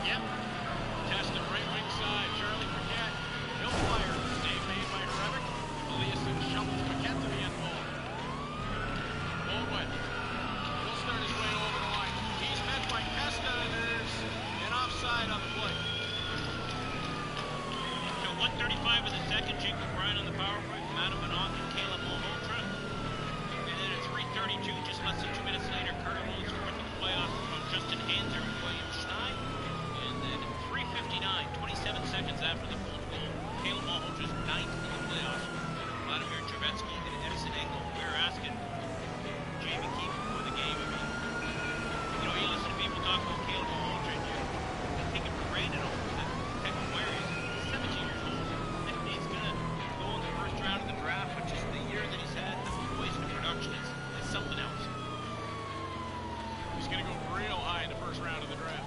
Yep. Destin, right wing side. Charlie Paquette. He'll fire. Save made by Hrebeck. Eliasson shovels Paquette to the end goal. Lone wing. He'll start his way over the line. He's met by Testa, and there's an offside on the play. So 1:35 in the second, Jake McBrien on the power play from Adam Pinnock and Caleb Maholtra. And then at 3:32, just less than 2 minutes later, Carter Lowe's fourth in the playoffs from Justin Hanser and William Stein. And then at 3:59, 27 seconds after the fourth goal, Caleb Maholtra's ninth in the playoffs. Vladimir Trevetsky and Edison Engel. We were asking Jamie Keefe before the game. You listen to people talk about Caleb Maholtra, and you take it for granted almost that type of player. He's 17 years old. And he's going to go in the first round of the draft, which is the year that he's had the poise to production. It's something else. He's going to go real high in the first round of the draft.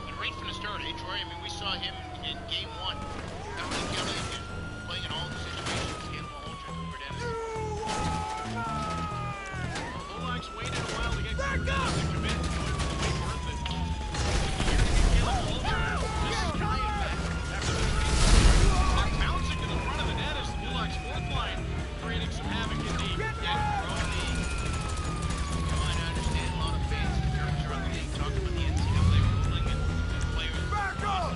And right from the start, Troy? I mean, we saw him in game one. Playing in all the situations. Caleb Maholtra, Cooper Dennis. Bulldogs waited a while to get back up to commit. Worth it. Caleb Maholtra. This is Kyan back after the race. Bouncing to the front of the net as the Bulldogs fourth line creating some havoc indeed. Come on, I understand a lot of fans here in Charlie League talking about the NCAA ruling and players. Back up!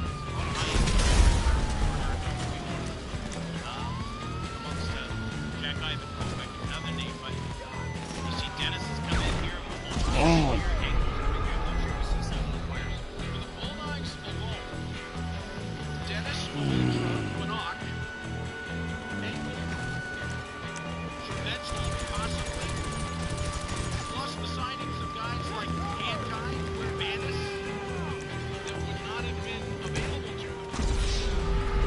Amongst Jack Ivan, another name, but you see Dennis has come in here. Oh. For the Bulldogs alone, Dennis Pinnock, Trevetsky possibly, plus the signings of guys like Anti, Vanis, that would not have been available to them.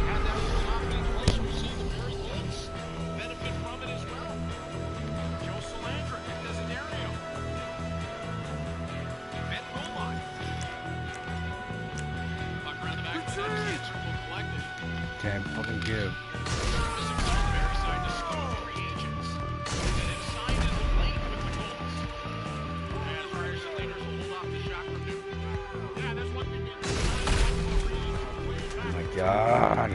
Had that was not been in place, we see the very Colts benefit from it as well. Joe Salandra and Desiderio. Ben Beaumont. Puck around the back of the net, Cancer will collect it. Can't fucking give. Very side to Scoot, free agents. And then signed in late with the Colts. And Ryerson Leaders will hold off the shot from Newton. God.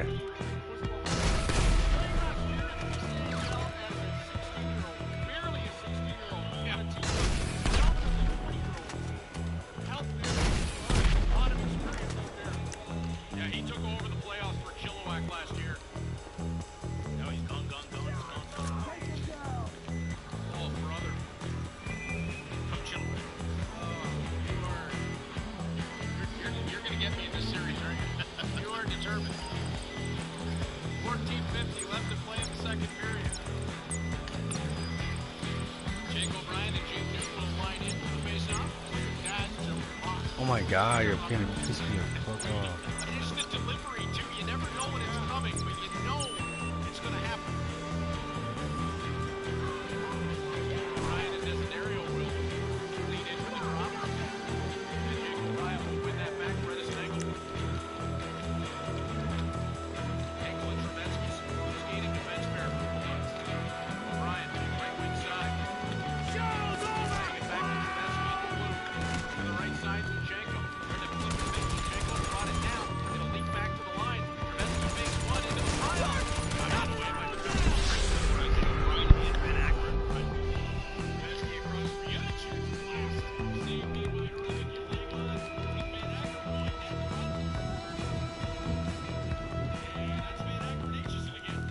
Yeah, he took over the playoffs for Chilliwack last year. Now he's gone. Oh, brother. From Chilliwack. You're going to get me in this series, right? You are determined. 14:50 left to play in the second period. Jake O'Brien and Jake Newell line in for the face-off. That's a lot. Oh my God, you're gonna piss me the fuck off. It's the delivery, too. You never know when it's coming, but you know it's going to happen. Ryan and Desidero will lead into the drop. And Jake O'Brien will win that back for this angle. Angle and Trubetsky skating defense pair for the Bulldogs. O'Brien, right wing side. Take it back to Trubetsky in the blue. To the right side, Zinchenko. There's a flip to Zinchenko, brought it down. It'll leak back to the line. Trubetsky makes one into the pile. Got out of the way by O'Brien and Ben Ackman. Trubetsky across for Yudicek. Last. Save made by Earl and your league on. Ben Ackman going down. And that's Ben Ackman Aitchison again.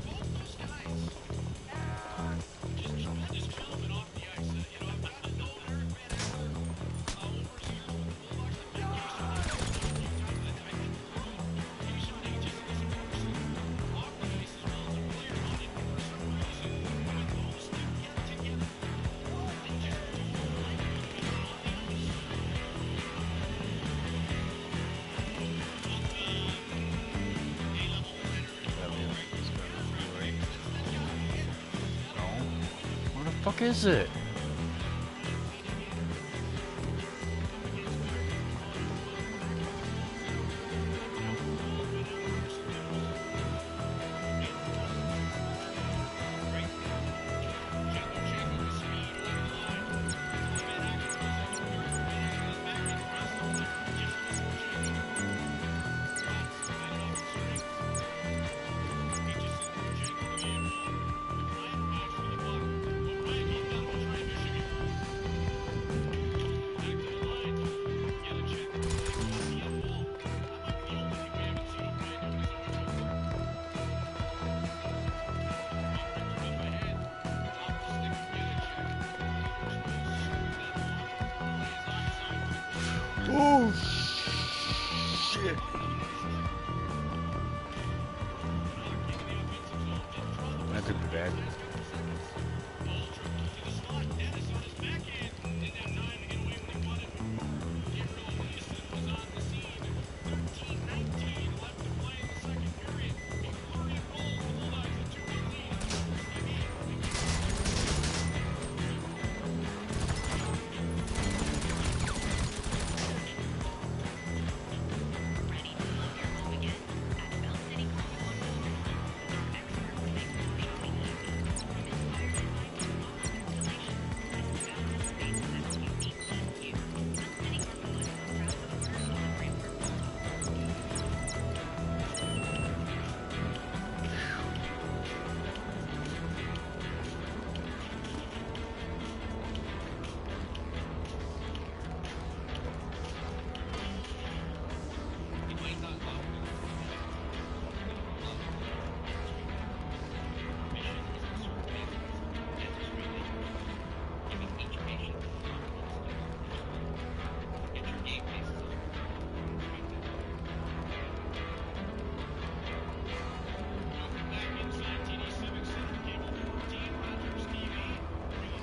Both those guys. Just tremendous gentlemen off the ice. I know Eric Van Ackman over the years with the Bulldogs. The big Keyshawn Aitchison is a person off the ice as well as a player on it for some reason. When those two get together, they just don't like it on the ice. Where the fuck is it? Oh shit. That could be bad.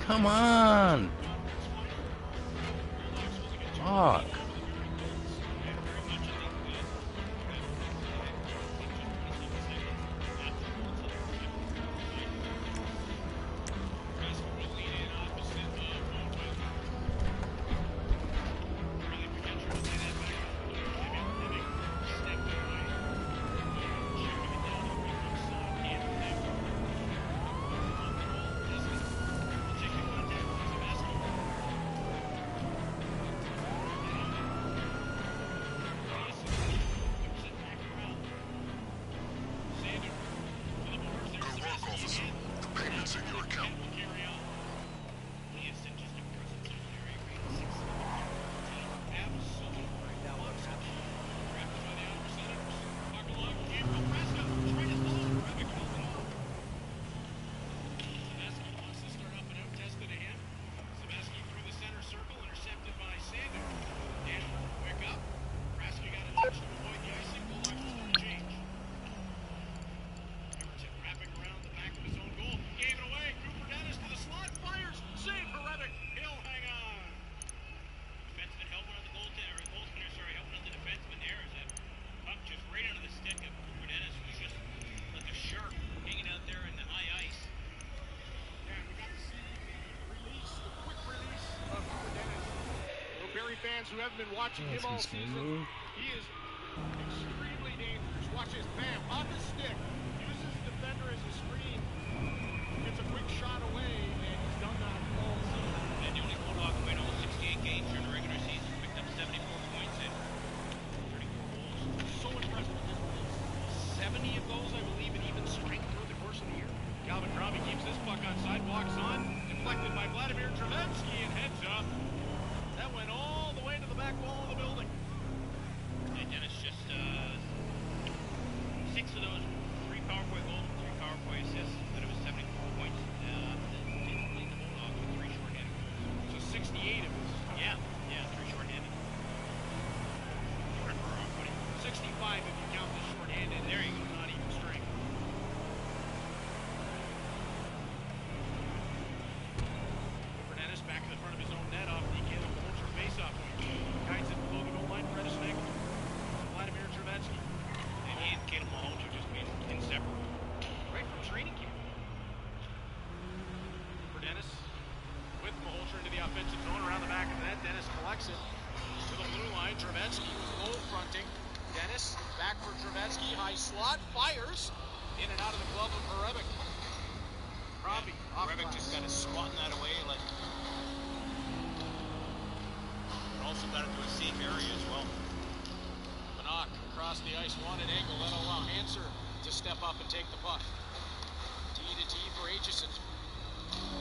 Come on! Fuck. fans who haven't been watching him all season, he is extremely dangerous. Watch this, bam, on the stick, uses the defender as a screen, gets a quick shot away, and he's done that all season. And the only Bulldog win all 68 games during the regular season, picked up 74 points and 34 goals. So impressed with his plays. 70 of those, I believe, in even strength through the course of the year. Calvin Crombie keeps this puck on side, walks on, deflected by Vladimir Trevensky, and heads up. That went all the way to the back wall of the building. And Dennis just 6 of those, 3 power play goals, 3 power play assists, but it was 74 points. Didn't lead the Bulldogs with 3 shorthanded goals. So 68 of his. Yeah, 3 shorthanded. Remember, 65 if you count the shorthanded. There you go. Not even strength. Fernandez back in the front of his own net off the Caleb Ultra faceoff point. Guides it below the goal line for Edison Engel. Vladimir Trevensky. And he and Caleb Ultra just been inseparable. Right from training camp. For Dennis, with Malhotra into the offensive zone around the back of the net. Dennis collects it to the blue line. Trevensky low fronting. Dennis back for Trevensky. High slot. Fires. In and out of the glove of Horebic. Crombie. Horebic just got a swatting that away. And also got into a safe area as well. Manock across the ice. Wanted angle. That'll allow Hanser to step up and take the puck. T to T for Aitchison.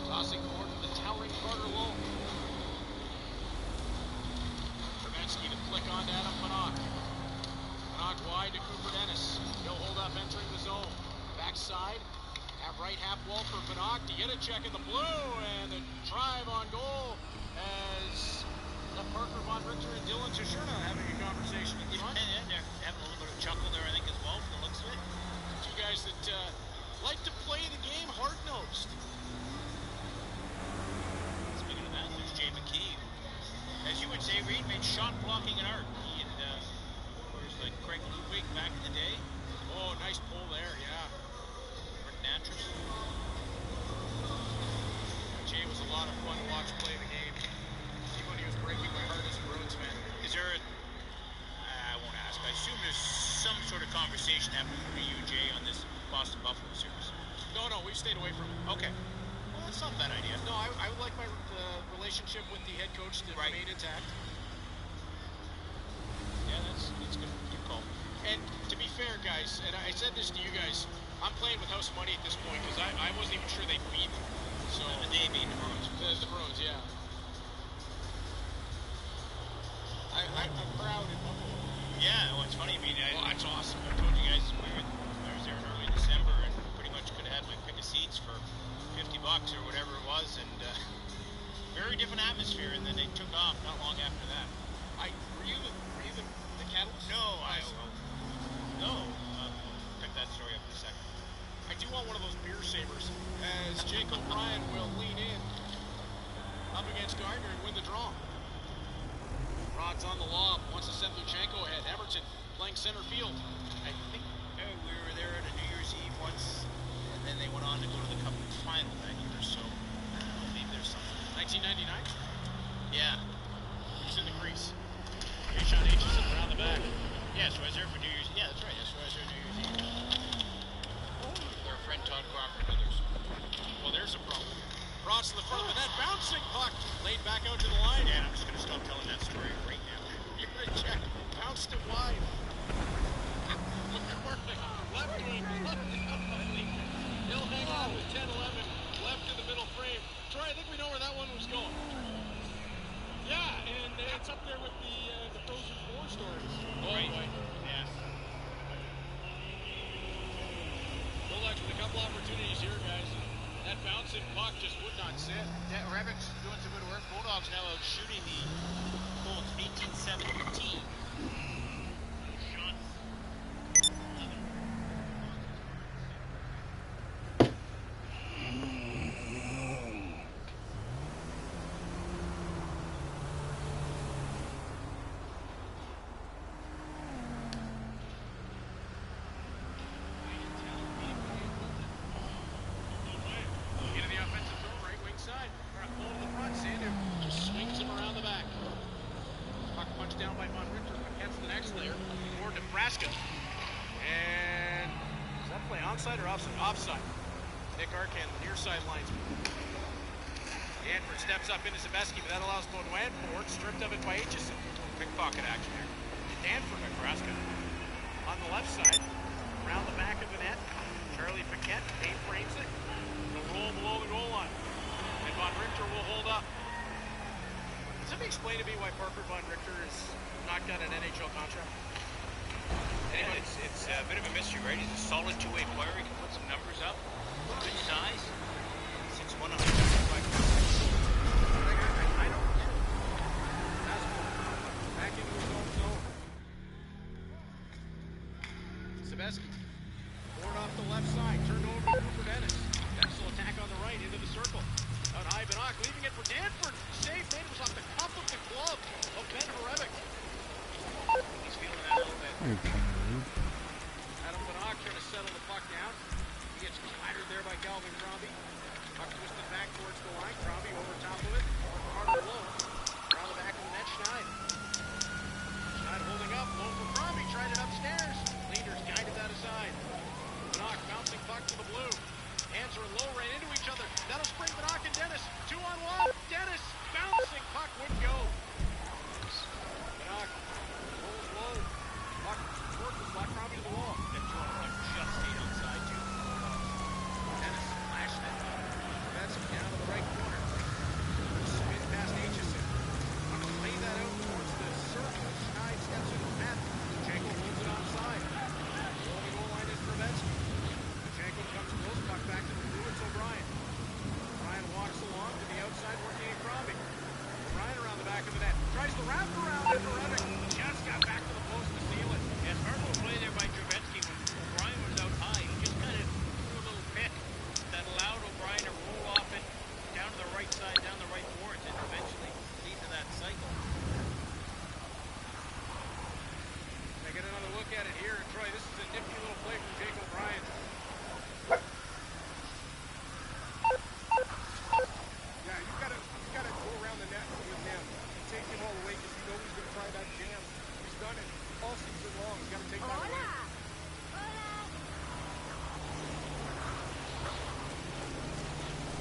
Tossing forward to the towering Carter Lowe. Trevensky to flick on to Adam Manock. Manock wide to Cooper Dennis. He'll hold up entering the zone. Backside. Half right, half wall for Manock to get a check in the blue. And the drive on goal as Parker, Von Richter, and Dylan Tisherna having a conversation in front. Yeah, they're having a little bit of chuckle there, I think, as well, from the looks of it. Two guys that like to play the game hard-nosed. Speaking of that, there's Jay McKee, who, as you would say, Reed, made shot blocking an art. He and, of course, like Craig Ludwig back in the day. Oh, nice pull there, yeah. Rick Natras. Jay was a lot of fun to watch play the game. Even when he was breaking my heart as a Bruins fan. Is there a... I won't ask. I assume there's some sort of conversation happening between you and Jay on this Boston Buffalo series. No, we've stayed away from it. Okay. Well, that's not a bad idea. No, I would like my relationship with the head coach to remain intact. Yeah, that's good. Good call. And to be fair, guys, and I said this to you guys, I'm playing with house money at this point because I wasn't even sure they'd beat me. So they beat the Bruins. The Bruins, yeah. I'm proud in Buffalo. Yeah, well, it's funny. I mean, that's awesome. I told you guys I was there in early December and pretty much could have had my pick of seats for $50 or whatever it was, and very different atmosphere. And then they took off not long after that. Were you the catalyst? No, I'll pick that story up in a second. I do want one of those beer sabers as Jake O'Brien will lean in up against Gardner and win the draw. Rod's on the lob, wants to send Luchenko ahead. Emerton playing center field. I think we were there at a New Year's Eve once, and then they went on to go to the Cup final that year, so maybe there's something. 1999? Yeah. He was in the crease. Rayshon Aitchison around the back. Yeah, so I was there for New Year's Eve. Yeah, that's right. That's where I was there New Year's Eve. Our friend Todd Crocker and others. Well, there's a problem. Broads to the front of the net, bouncing puck, laid back out to the line. Yeah, I'm just going to stop telling that story right now. You're going to check. Bounced it wide. Left wing, he'll hang on with 10-11, left in the middle frame. Troy, I think we know where that one was going. Yeah, and it's up there with the Frozen 4 stories. Oh, right. Boy. Yeah. Bulldogs with a couple opportunities here, guys. That bouncing puck just would not sit. Yeah, Rebek's doing some good work. Bulldogs now out shooting the Colts 18-17. Into the offensive zone, right wing side. Ball to the front, Sander just swings him around the back. Nebraska. And is that play onside or offside? Offside. Nick Arcan, the near side linesman. Danford steps up into Zabeski, but that allows Baudouin forward. Stripped of it by Aitchison. Pickpocket action here. Danford, Nebraska. On the left side, around the back of the net. Charlie Paquette, Dave frames it. He'll roll below the goal line. And Von Richter will hold up. Can somebody explain to me why Parker Von Richter has not got an NHL contract? Anyway, it's a bit of a mystery, right? He's a solid two-way player. He can put some numbers up. Good size. 6'1", 175 pounds. I don't get it. That's cool. Back into his own zone. Sabeski. Board off the left side. Turned over to Cooper Dennis. Dennis will attack on the right into the circle. Out high, Banach leaving it for Danford. Save made was off the cuff of the glove of Ben Horevic. He's feeling that a little bit. Adam Banach trying to settle the puck down. He gets clattered there by Calvin Crombie. Puck twisted back towards the line. Crombie over top of it. Carter low. Around the back of the net, Schneid. Schneid holding up. Low for Crombie. Tried it upstairs. Leaders guided that aside. Banach bouncing puck to the blue. Hands are low, right into each other. That'll spring Banach and Dennis. 2-on-1. Dennis bouncing puck wouldn't go. Banach rolls low. Puck works Black Crombie to the wall. That 2-on-1 just stayed outside too. Dennis flashed it. That's down to the right corner. Spins past Aitchison. Lay that out towards the circle. Schneid steps into the path. Janko holds it onside. Below the goal line is Krivetsky. Janko comes close, puck back to the blue. It's O'Brien. O'Brien walks along to the outside, working at Crombie. O'Brien around the back of the net. Tries the wrap around it for Evick. Just got back to the post to seal it. Yeah, smart little play there by Krivetsky when O'Brien was out high. He just kind of threw a little pick that allowed O'Brien to roll off it down to the right side, down the right boards, and eventually lead to that cycle. I get another look at it here, and Troy, this is a nifty little play from Jake O'Brien. Yeah, you gotta go around the net with him and take him all the way because you know he's gonna try that jam. He's done it all season long. You gotta take that away.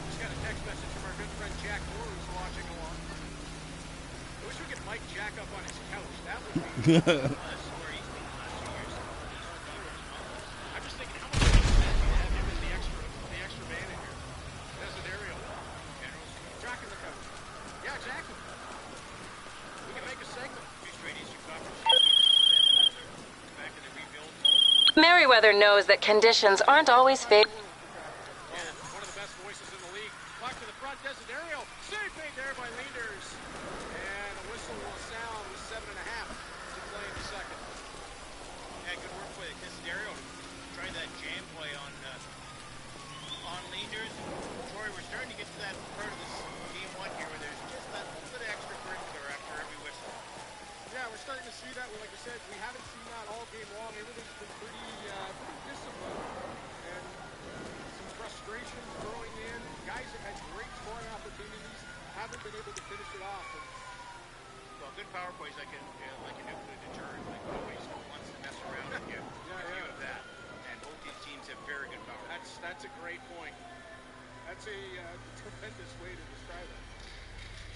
Just got a text message from our good friend Jack Moore who's watching along. I wish we could mic Jack up on his couch. That would be I'm just thinking how much fun would that be to have him in the extra van in here. Desiderio. Tracking the couch. Yeah, exactly. We can make a segment. Merriweather knows that conditions aren't always favorable. One of the best voices in the league. Puck to the front, Desiderio. Save made there by Leaders. And a whistle will sound with 7.5 to play in the second. Yeah, good work by Desiderio. Tried that jam play on Leaders. Troy, we're starting to get to that part of this game one here where there's just that little bit of extra perimeter after every whistle. Yeah, we're starting to see that. Like I said, we haven't seen that all game long. Everything's been pretty disciplined. And some frustrations growing in. Guys have had great scoring opportunities, haven't been able to finish it off. And well, good power plays like a nuclear deterrent. Like nobody wants to mess around with you. You have that. And both these teams have very good power plays. That's a great point. That's a tremendous way to describe it.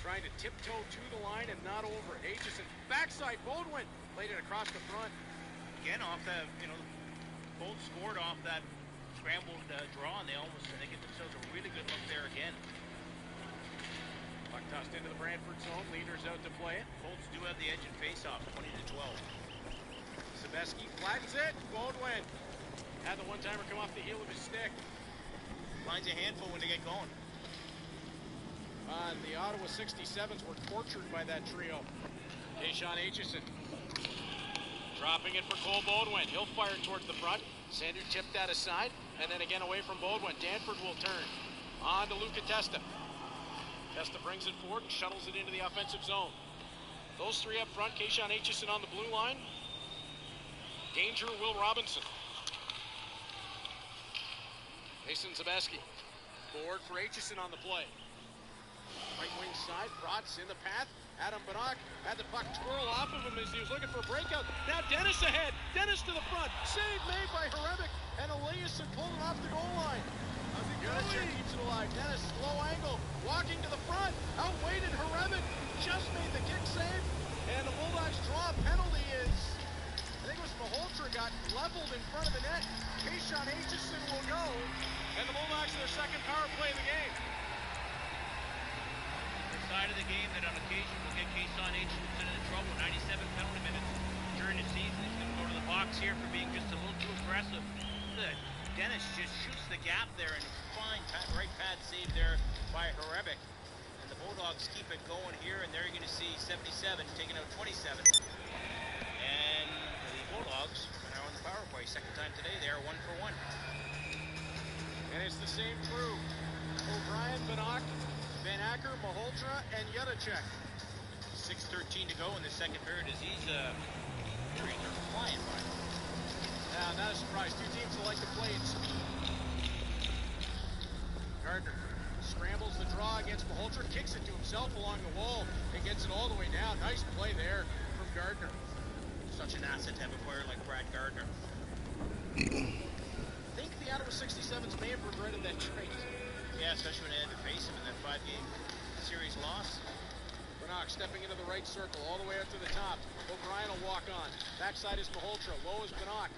Trying to tiptoe to the line and not over it. Aitchison, backside, Baudouin played it across the front. Again, off the, both scored off that scrambled draw, and they get themselves a really good look there again. Puck tossed into the Brantford zone. Leaders out to play it. Colts do have the edge in face-off, 20-12. Sabeski flattens it. Baudouin had the one-timer come off the heel of his stick. Finds a handful when they get going. The Ottawa 67s were tortured by that trio. Deshaun Aitchison dropping it for Cole Baudouin. He'll fire towards the front. Sander tipped that aside, and then again away from Baudouin. Danford will turn. On to Luca Testa. Testa brings it forward and shuttles it into the offensive zone. Those three up front, Deshaun Aitchison on the blue line. Danger, Will Robinson. Mason Zabeski. Forward for Aitchison on the play. Right wing side, Bratz in the path. Adam Banach had the puck twirl off of him as he was looking for a breakout. Now Dennis ahead. Dennis to the front. Save made by Hrebic, and Eliasson pulled it off the goal line. Yurachek keeps it alive. Dennis, low angle, walking to the front. Outweighted Hrebic. Just made the kick save. And the Bulldogs draw a penalty is, I think it was Malhotra got leveled in front of the net. Keyshawn Aitchison will go. And the Bulldogs to their second power play of the game. The side of the game that on occasion will get Keyshawn Aitchison into trouble. 97 penalty minutes during the season. He's going to go to the box here for being just a little too aggressive. Good. Dennis just shoots the gap there, and fine right pad save there by Hrebic. And the Bulldogs keep it going here, and there you're going to see 77 taking out 27. And the Bulldogs are now on the power play. Second time today, they are 1 for 1. And it's the same crew. O'Brien, Banach, Van Acker, Malhotra, and Yurachek. 6:13 to go in the second period as these periods are flying by. Not a surprise. Two teams that like to play in speed. Gardner scrambles the draw against Malhotra, kicks it to himself along the wall, and gets it all the way down. Nice play there from Gardner. Such an asset to have a player like Brad Gardner. I think the Ottawa 67s may have regretted that trade. Yeah, especially when they had to face him in that 5-game series loss. Banach stepping into the right circle, all the way up to the top. O'Brien will walk on. Backside is Malhotra. Low is Banach.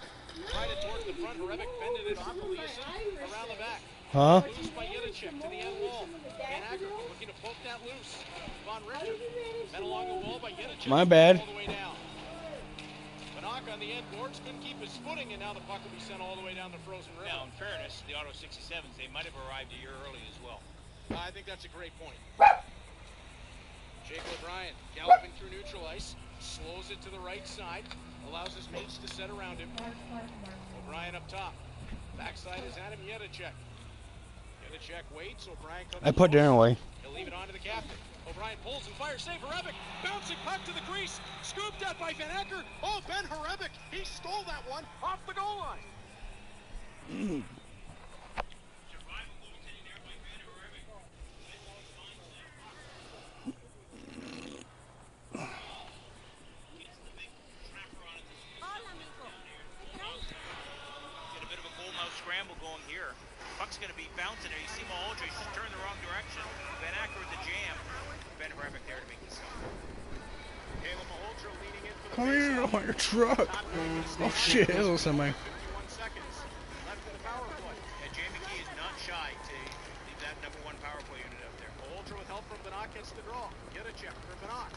Right it towards the front. Hrebic fended it off. Eliasson around the back. Huh? Loose by Yurachek to the end wall. Van Acker looking to poke that loose. Von Richter met along the wall by Yurachek. My bad. All the way down. Banach on the end boards couldn't keep his footing, and now the puck will be sent all the way down the frozen river. Now, in fairness, the Ottawa 67s, they might have arrived a year early as well. I think that's a great point. Jake O'Brien galloping through neutral ice, slows it to the right side, allows his mates to set around him. O'Brien up top. Backside is Adam Yurachek. Yurachek waits. O'Brien comes. I put Darren away. He'll leave it on to the captain. O'Brien pulls and fires. Save Hrebic. Bouncing puck to the crease. Scooped out by Van Acker. Oh, Ben Hrebic. He stole that one off the goal line. Scramble going here. Puck's going to be bouncing there. You see Malhotra, he's just turned the wrong direction. Van Acker with the jam. Ben Hrebic there to make the stop. Caleb Malhotra leaning in for the Come here on your truck. Oh shit, it was somebody. 51 seconds left in the power play. And Jamie Key is not shy to leave that number 1 power play unit out there. Malhotra with help from Banach gets the draw. Yurachek for Banach.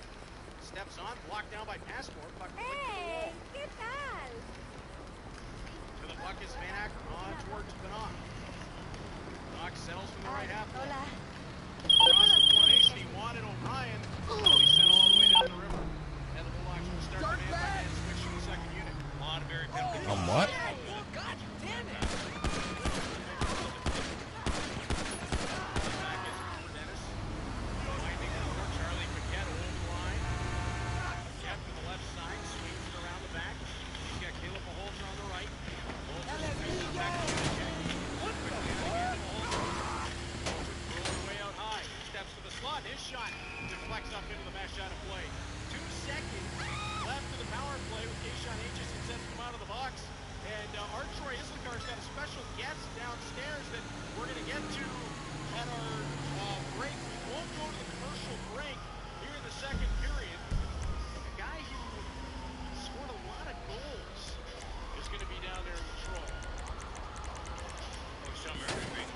Steps on, blocked down by Passport. Puck Hey, ¿qué tal? To the puck is Van Acker on towards Banach. Banach settles from the right half. Hola. Crosses formation, he wanted O'Brien. He sent all the way down the river. And the Bulldogs will start the man-by-man switch to the second unit. Waterbury penalty. On what? God damn it. Back is Dennis. Winding over Charlie Paquette, old line. Paquette to the left side, swings it around the back. He's got Caleb Malhotra on the right. Malhotra swings it back to Yurachek. Quickly again to Malhotra. Malhotra way out high. Steps to the slot. His shot deflects up into the mesh out of play. 2 seconds left in the power play with Keyshawn Aitchison sends him out of the box. And our Troy Islingar's got a special guest downstairs that we're going to get to at our break. We won't go to the commercial break here in the second period. A guy who scored a lot of goals is going to be down there in the Troy. Oh, summer, great.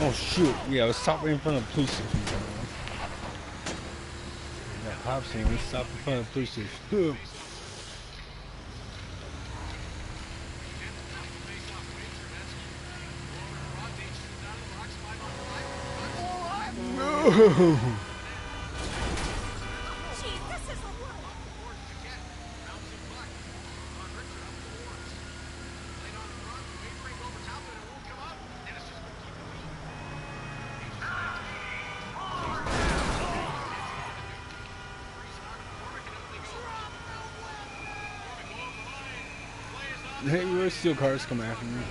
Oh shoot, yeah, I was stopping in front of the police station. Yeah, Pop saying we stopped in front of the police station. No! Hey, where's steel cars coming after me?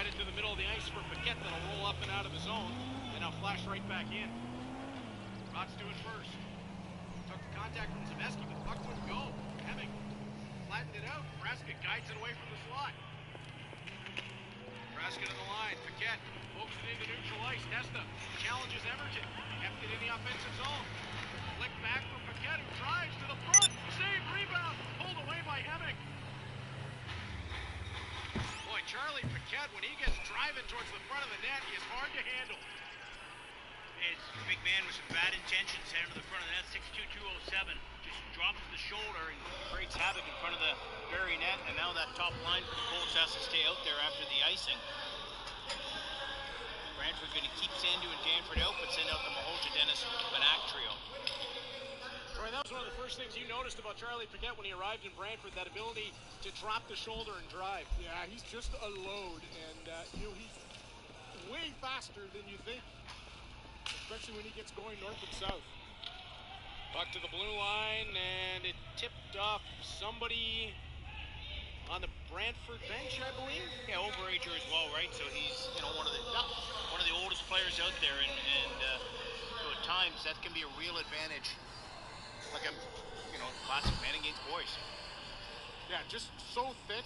Right into the middle of the ice for Paquette. That'll roll up and out of the zone. And now flash right back in. Rots do it first. Took the contact from Zameski, but the puck wouldn't go. Hemming flattened it out. Braska guides it away from the slot. Braska to the line. Paquette pokes it into neutral ice. Nesta challenges Everton. Kept it in the offensive zone. Flick back from Paquette, who drives to the front. Save, rebound. Pulled away by Hemming. Boy, Charlie Paquette, when he gets driving towards the front of the net, he is hard to handle. It's a big man with some bad intentions heading to the front of the net. 6'2", 207. Just drops the shoulder and creates havoc in front of the very net. And now that top line for the Colts has to stay out there after the icing. Brantford's going to keep Sandu and Danford out, but send out the Maholcha, Dennis, Banak trio. Troy, that was one of the first things you noticed about Charlie Paquette when he arrived in Brantford, that ability to drop the shoulder and drive. Yeah, he's just a load, and he's way faster than you think, especially when he gets going north and south. Puck to the blue line, and it tipped off somebody on the Brantford bench, I believe. Yeah, overager as well, right? So he's one of the oldest players out there, and so at times that can be a real advantage. Like a classic man against boys. Yeah, just so thick,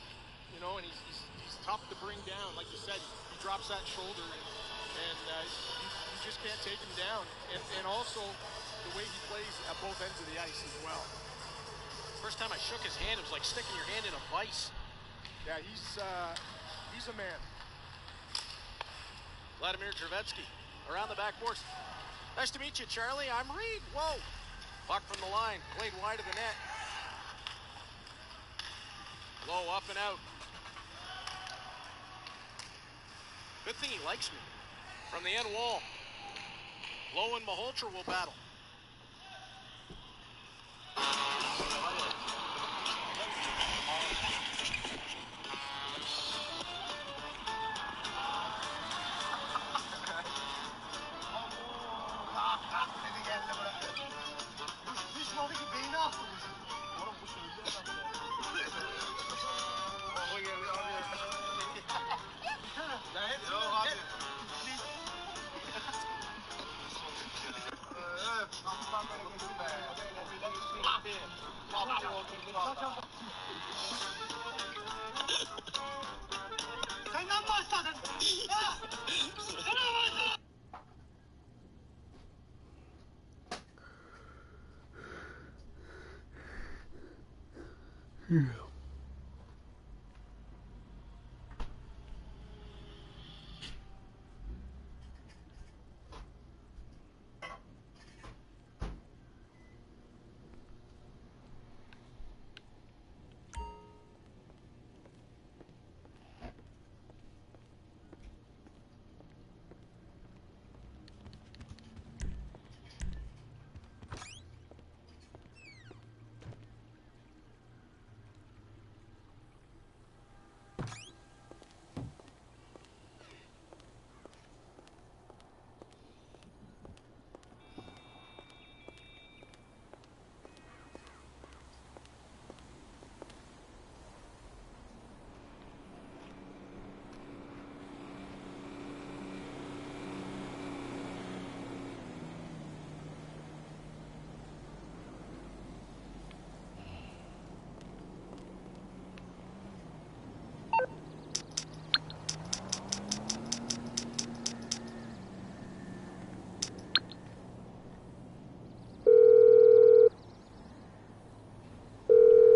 and he's tough to bring down. Like you said, he drops that shoulder, and you just can't take him down. And also the way he plays at both ends of the ice as well. First time I shook his hand, it was like sticking your hand in a vice. Yeah, he's a man. Vladimir Trevetsky around the backboards. Nice to meet you, Charlie. I'm Reed. Whoa. Puck from the line, played wide of the net. Low up and out. Good thing he likes me. From the end wall. Low and Maholtra will battle. Yeah.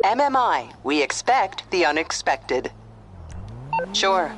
MMI, we expect the unexpected. Sure.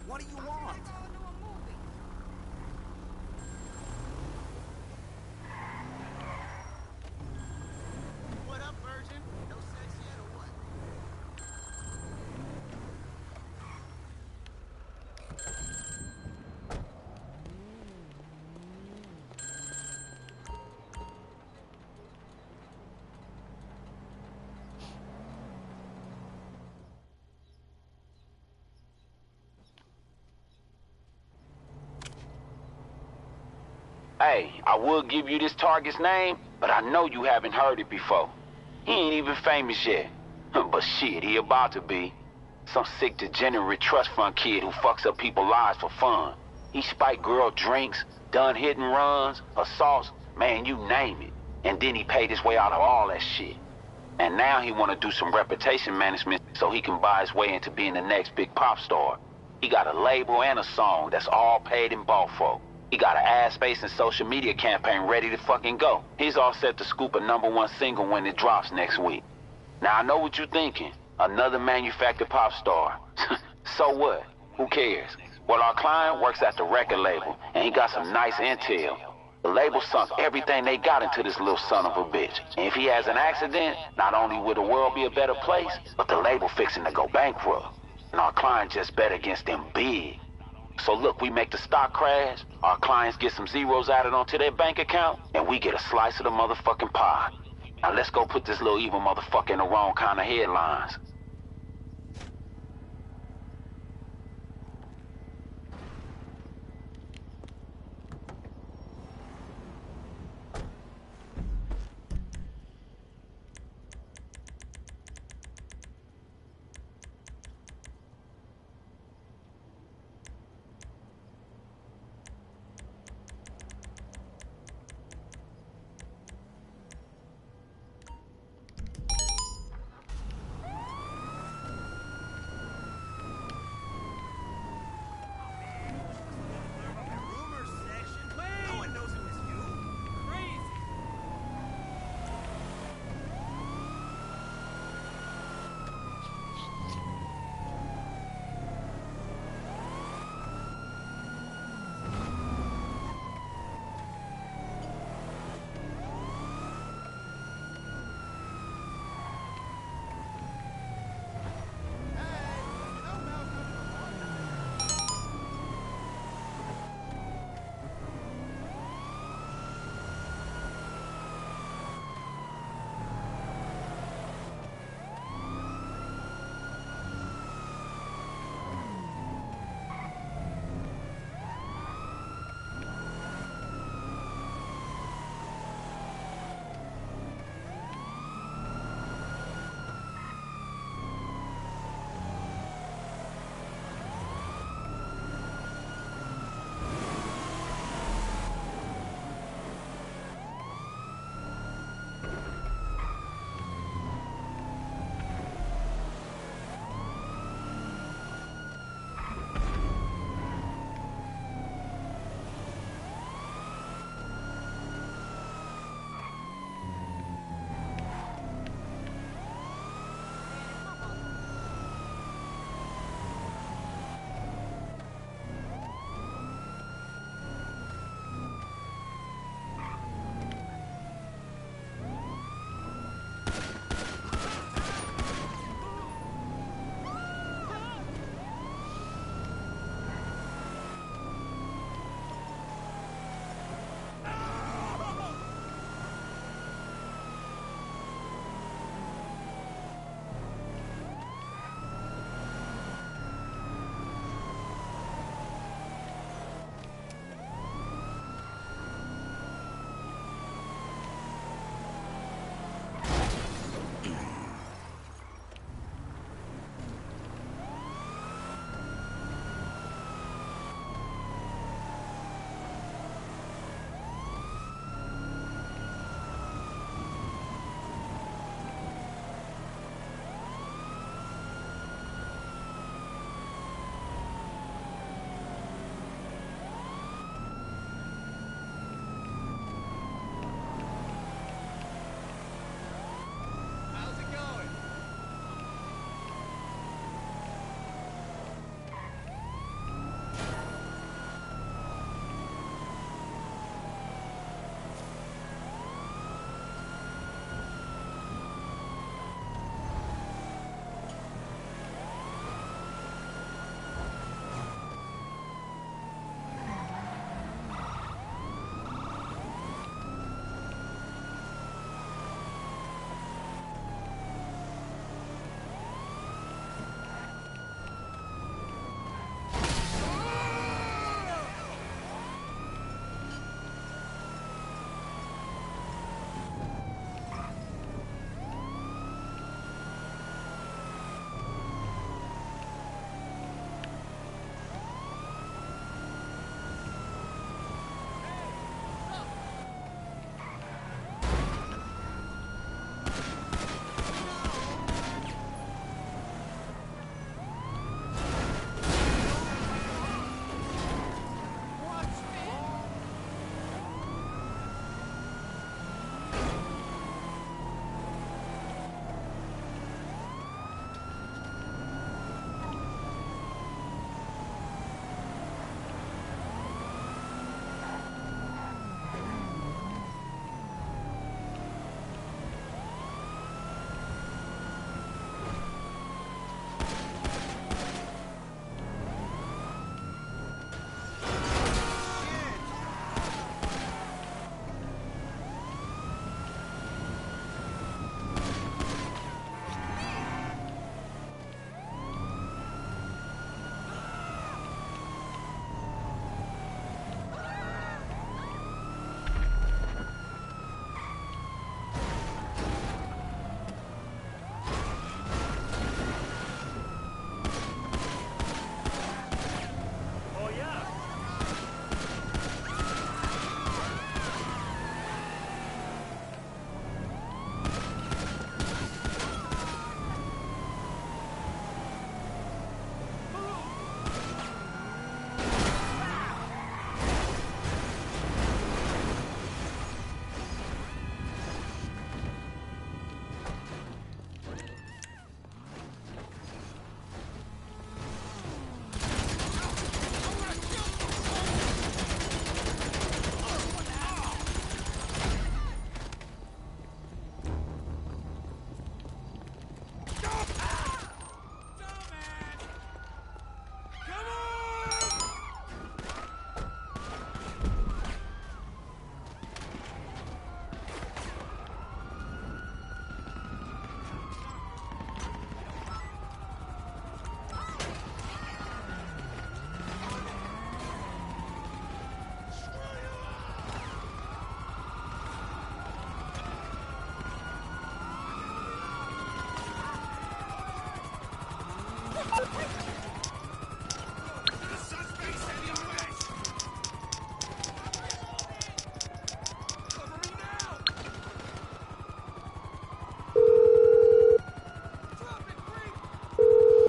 What do you want? What up, Virgin? No sex yet or what? Hey, I will give you this target's name, but I know you haven't heard it before. He ain't even famous yet. But shit, he about to be. Some sick degenerate trust fund kid who fucks up people's lives for fun. He spiked girl drinks, done hit and runs, assaults, man, you name it. And then he paid his way out of all that shit. And now he wanna do some reputation management so he can buy his way into being the next big pop star. He got a label and a song that's all paid and bought for. He got an ad space and social media campaign ready to fucking go. He's all set to scoop a #1 single when it drops next week. Now I know what you're thinking. Another manufactured pop star. So what? Who cares? Well, our client works at the record label, and he got some nice intel. The label sunk everything they got into this little son of a bitch. And if he has an accident, not only will the world be a better place, but the label fixing to go bankrupt. And our client just bet against them big. So look, we make the stock crash, our clients get some zeros added onto their bank account, and we get a slice of the motherfucking pie. Now let's go put this little evil motherfucker in the wrong kind of headlines.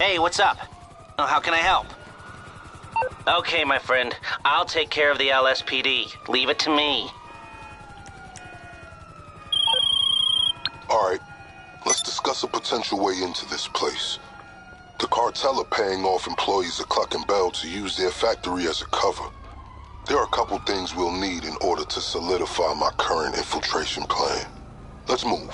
Hey, what's up? Oh, how can I help? Okay, my friend. I'll take care of the LSPD. Leave it to me. Alright, let's discuss a potential way into this place. The cartel are paying off employees of Cluck and Bell to use their factory as a cover. There are a couple things we'll need in order to solidify my current infiltration plan. Let's move.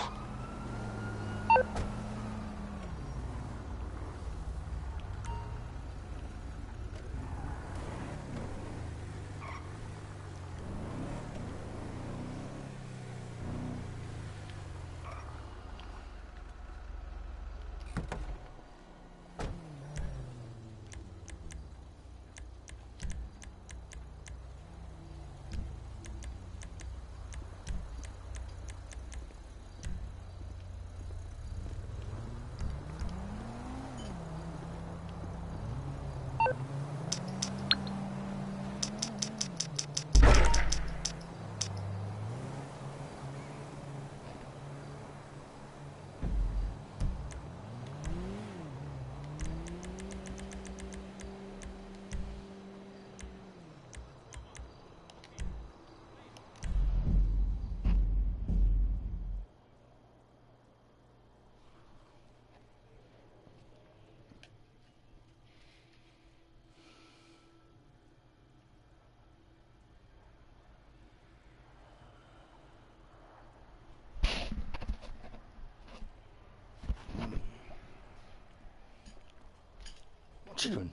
What you doing?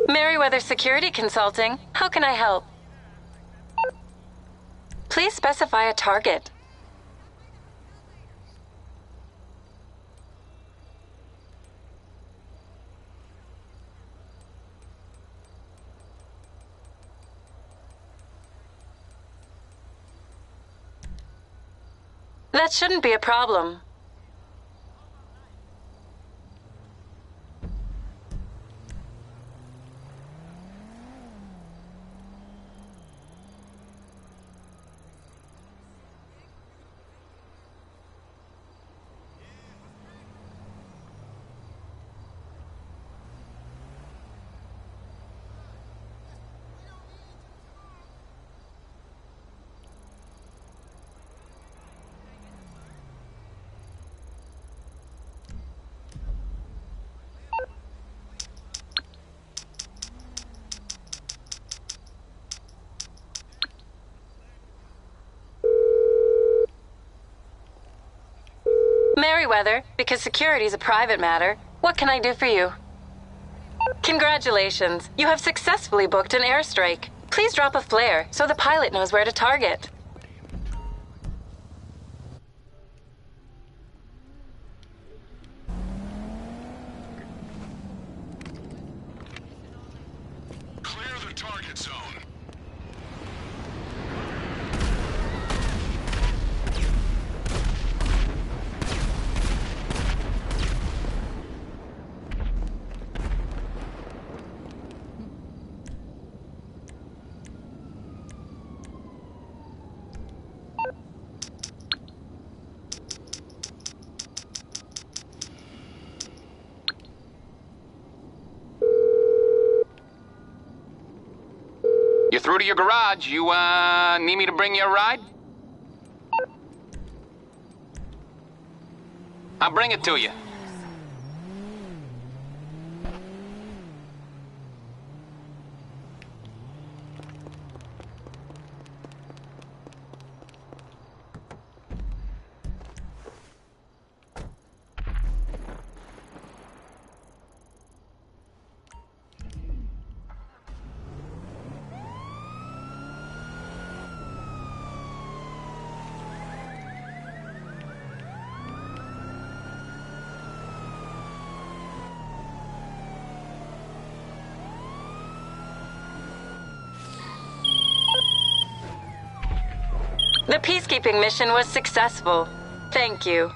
Merriweather Security Consulting. How can I help? Please specify a target. That shouldn't be a problem. Merriweather, because security is a private matter, what can I do for you? Congratulations, you have successfully booked an airstrike. Please drop a flare so the pilot knows where to target. Clear the target zone. You're through to your garage. You, need me to bring you a ride? I'll bring it to you. The peacekeeping mission was successful. Thank you.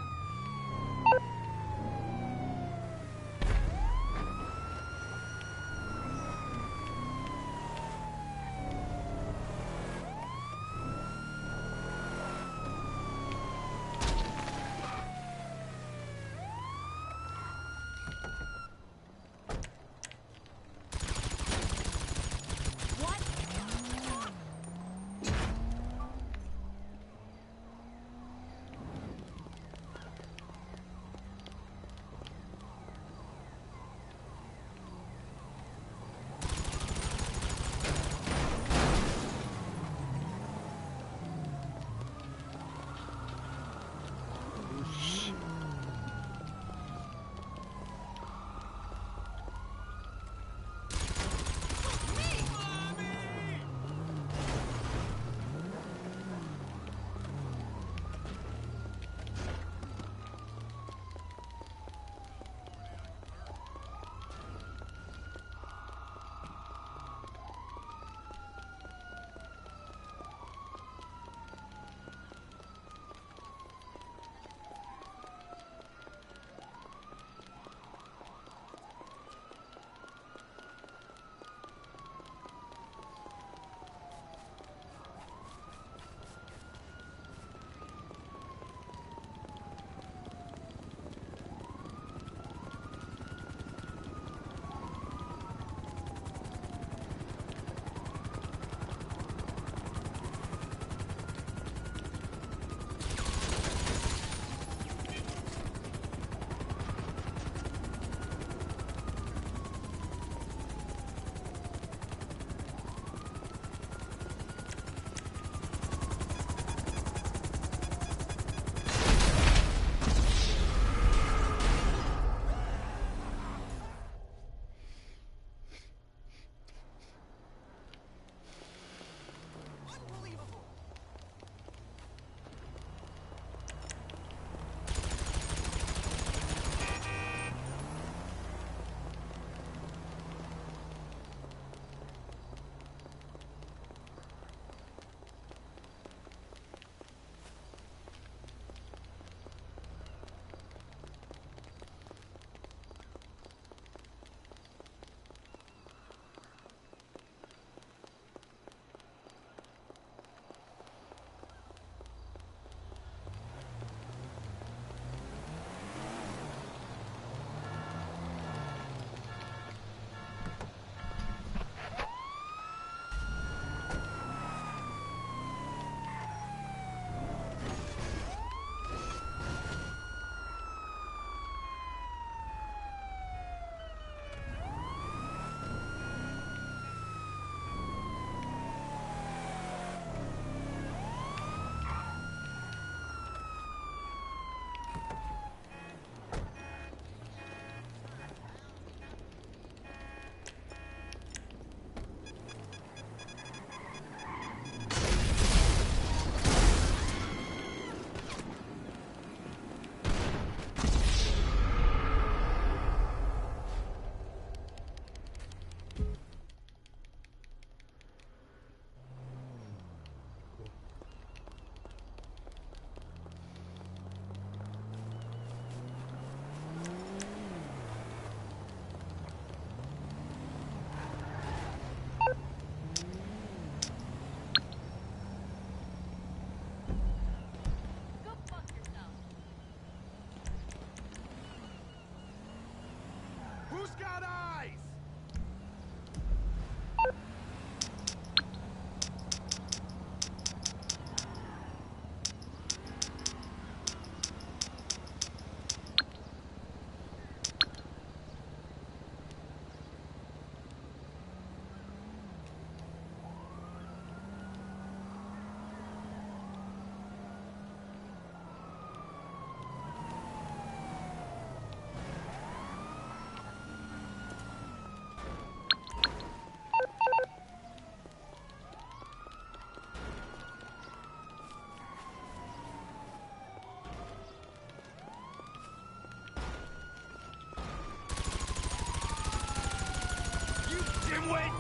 win!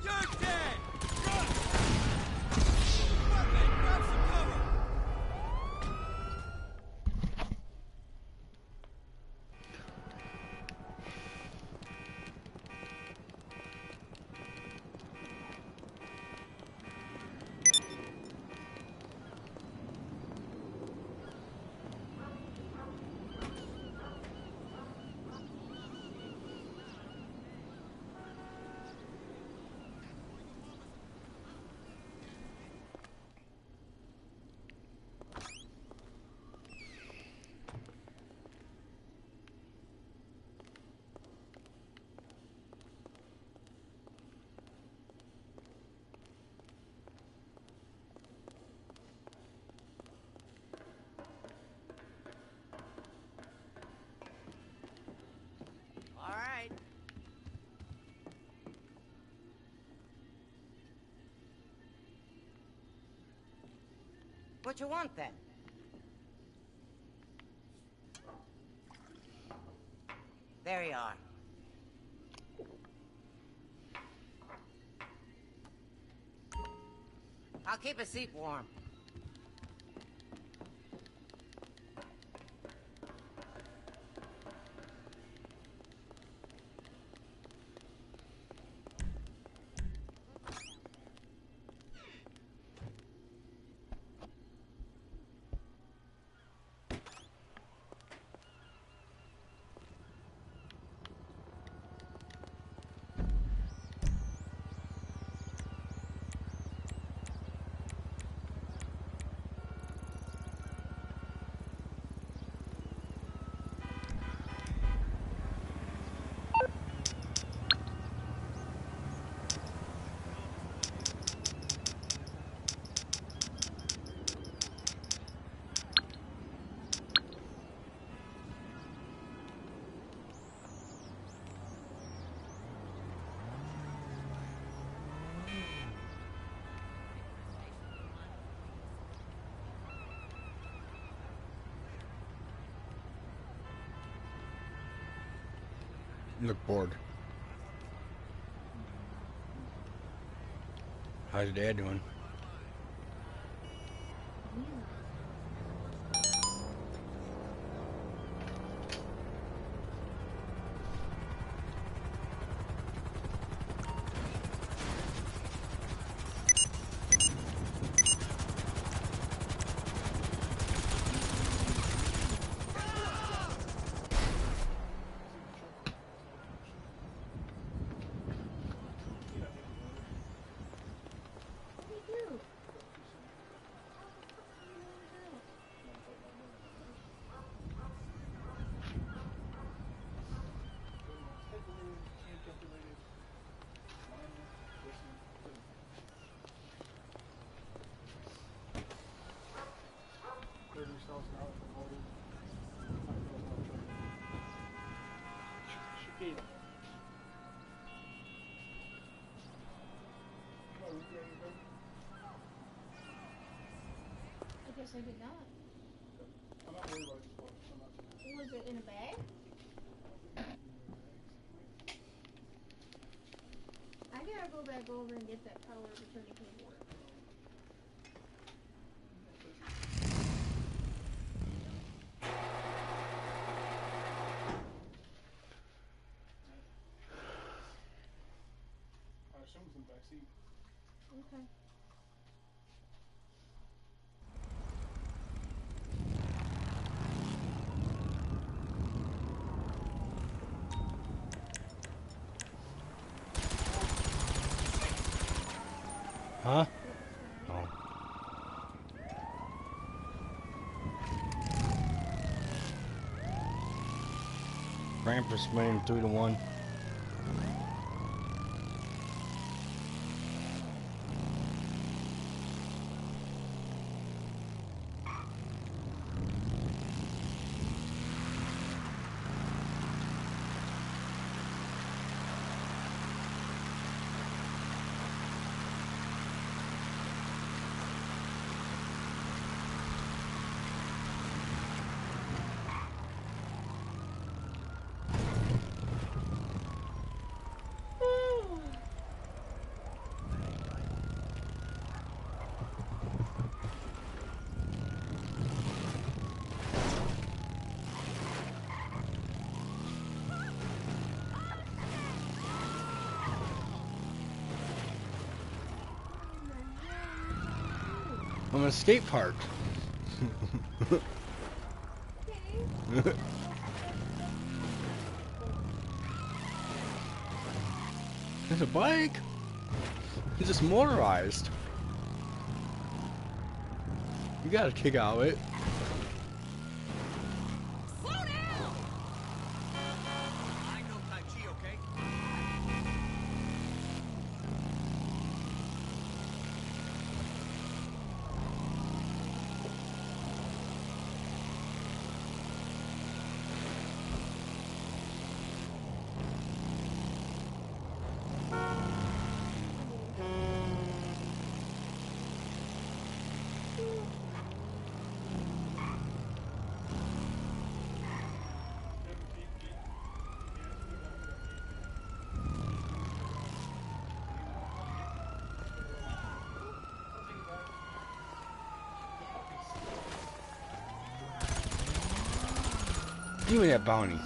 You're dead! Run! Buckhead, grab some cover! All right. What you want then? There you are. I'll keep a seat warm. You look bored. How's your dad doing? I guess I did not. I'm not worried about this. Was it in a bag? I gotta go back over and get that power of attorney paperwork. I assume it's in the back seat. Okay. Huh? Oh. Krampus winning 3-1. I'm in a skate park. There's a bike. It's just motorized. You gotta kick out it. Slow down! I know Tai Chi, okay? Give me that bounty.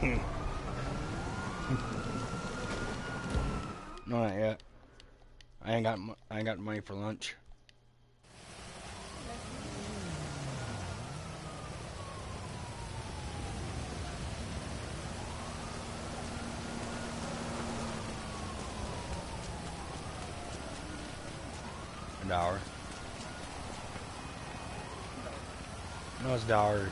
No, not yet. I ain't got money for lunch. $1. No, it's $1.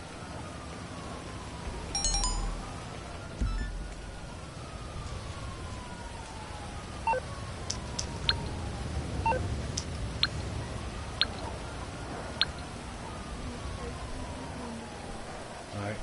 Alright.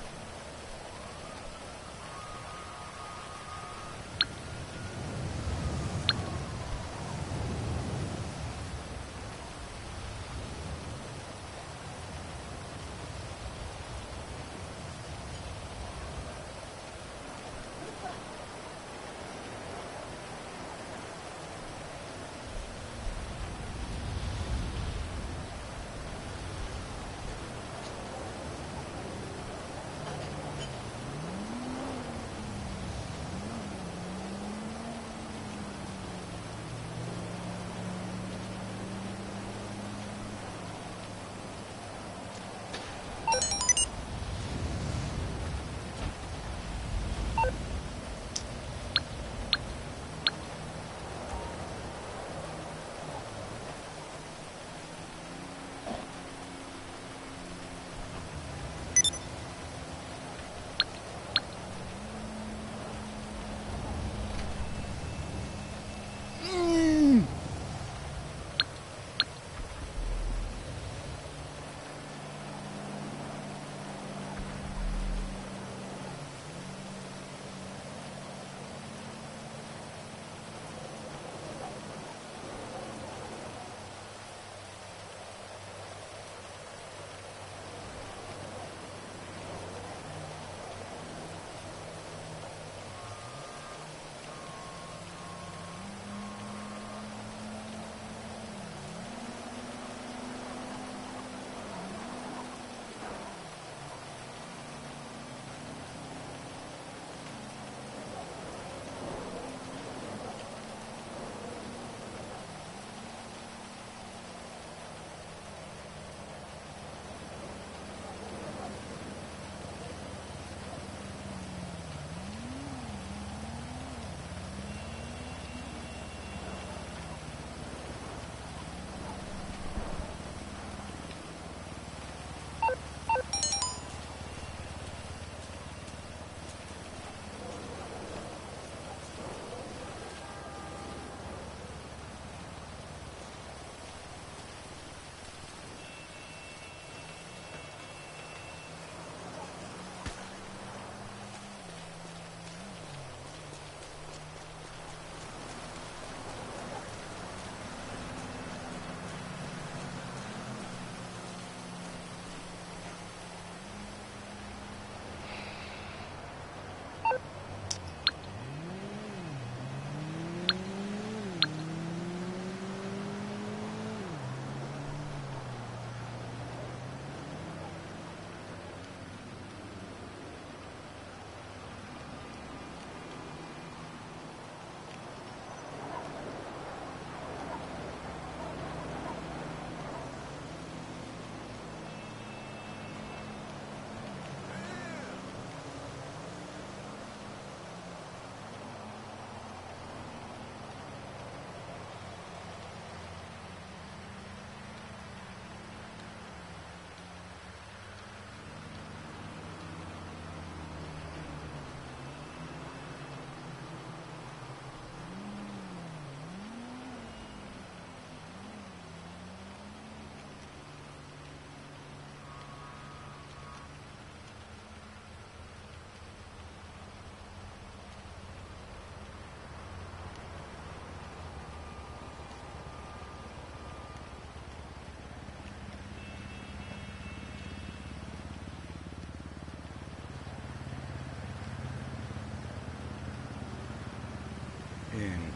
in.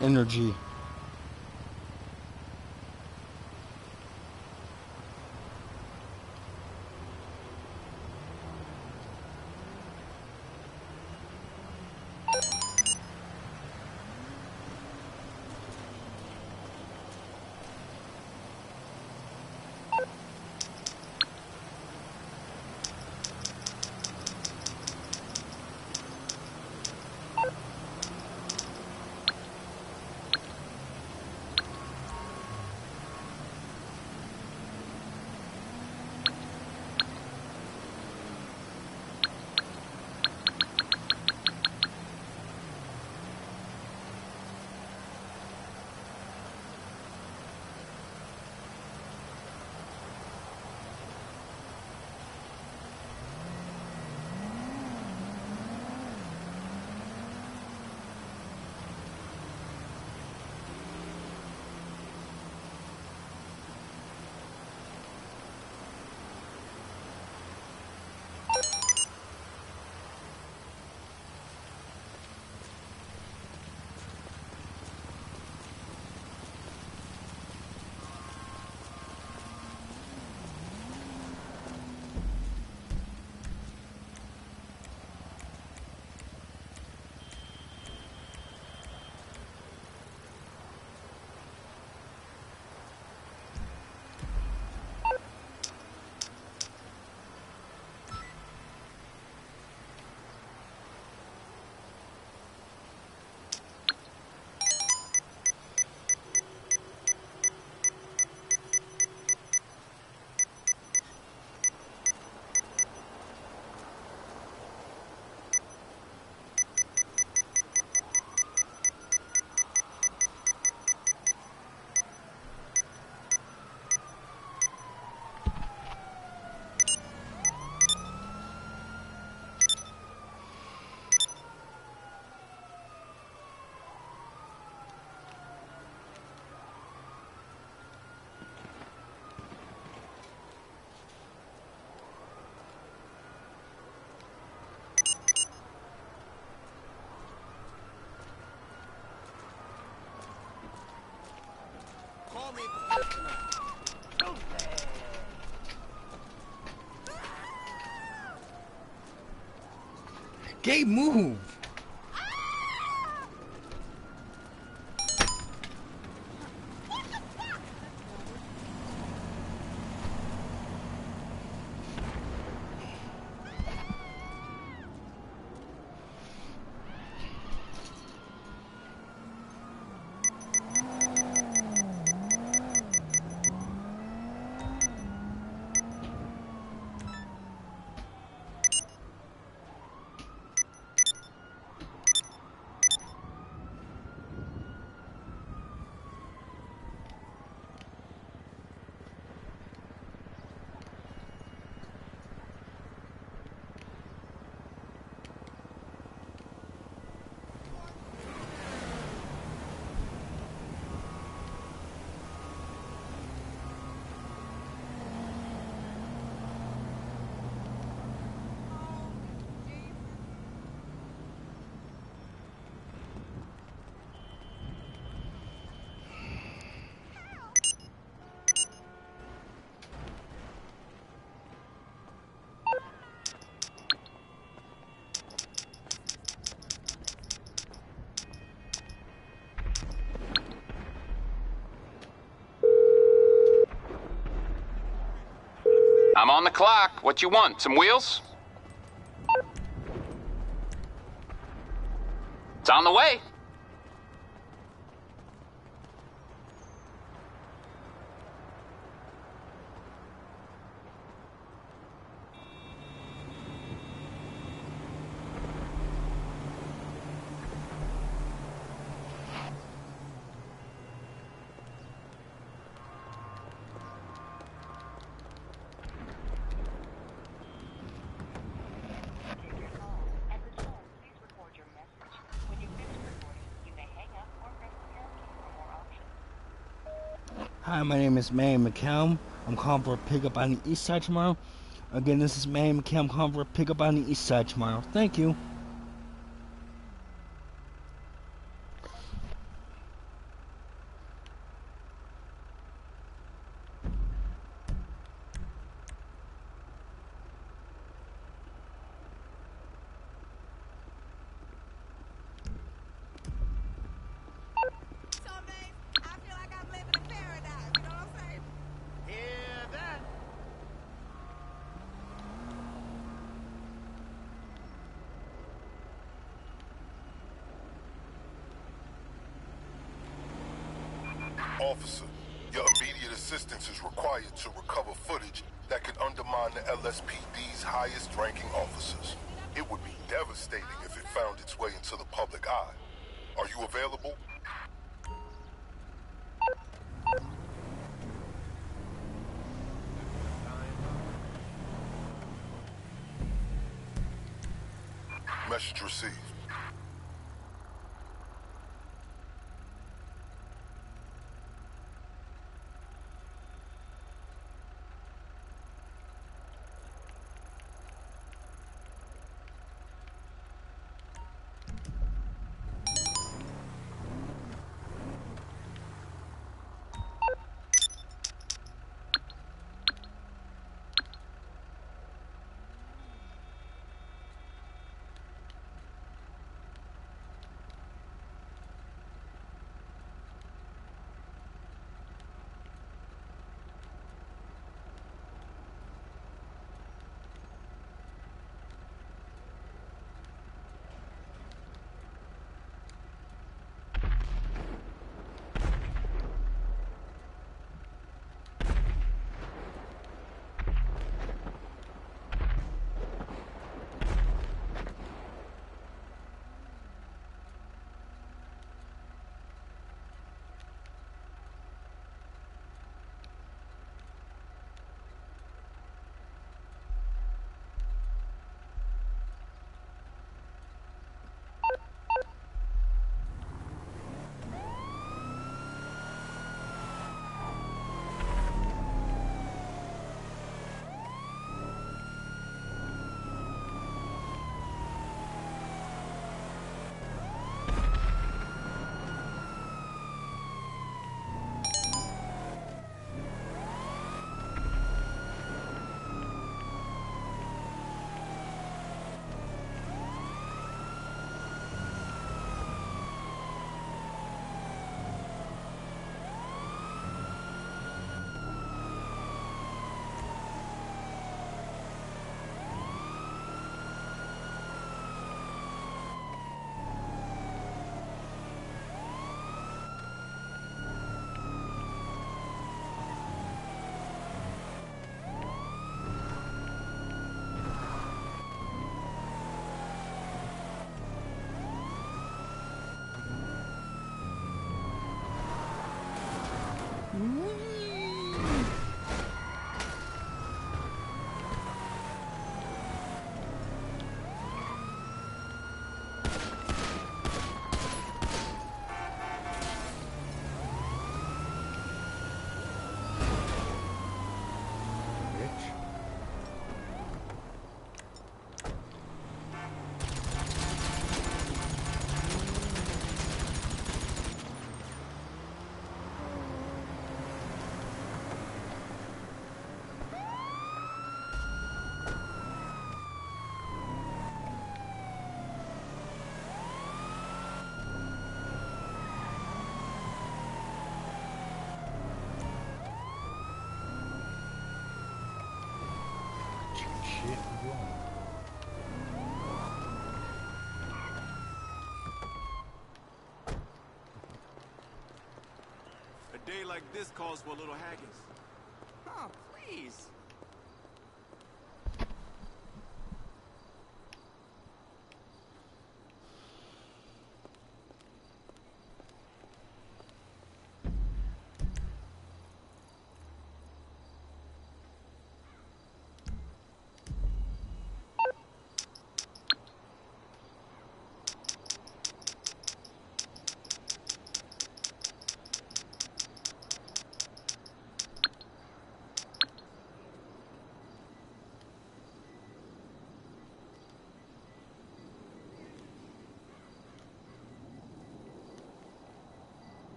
Energy. Gabe, move! I'm on the clock. What you want? Some wheels? It's on the way. Hi, my name is Mayhem McCallum. I'm calling for a pickup on the east side tomorrow. Again, this is Mayhem McCallum calling for a pickup on the east side tomorrow. Thank you. Officer, your immediate assistance is required to recover footage that could undermine the LSPD's highest-ranking officers. It would be devastating if it found its way into the public eye. Are you available? Message received. A day like this calls for a little haggis. Oh, please.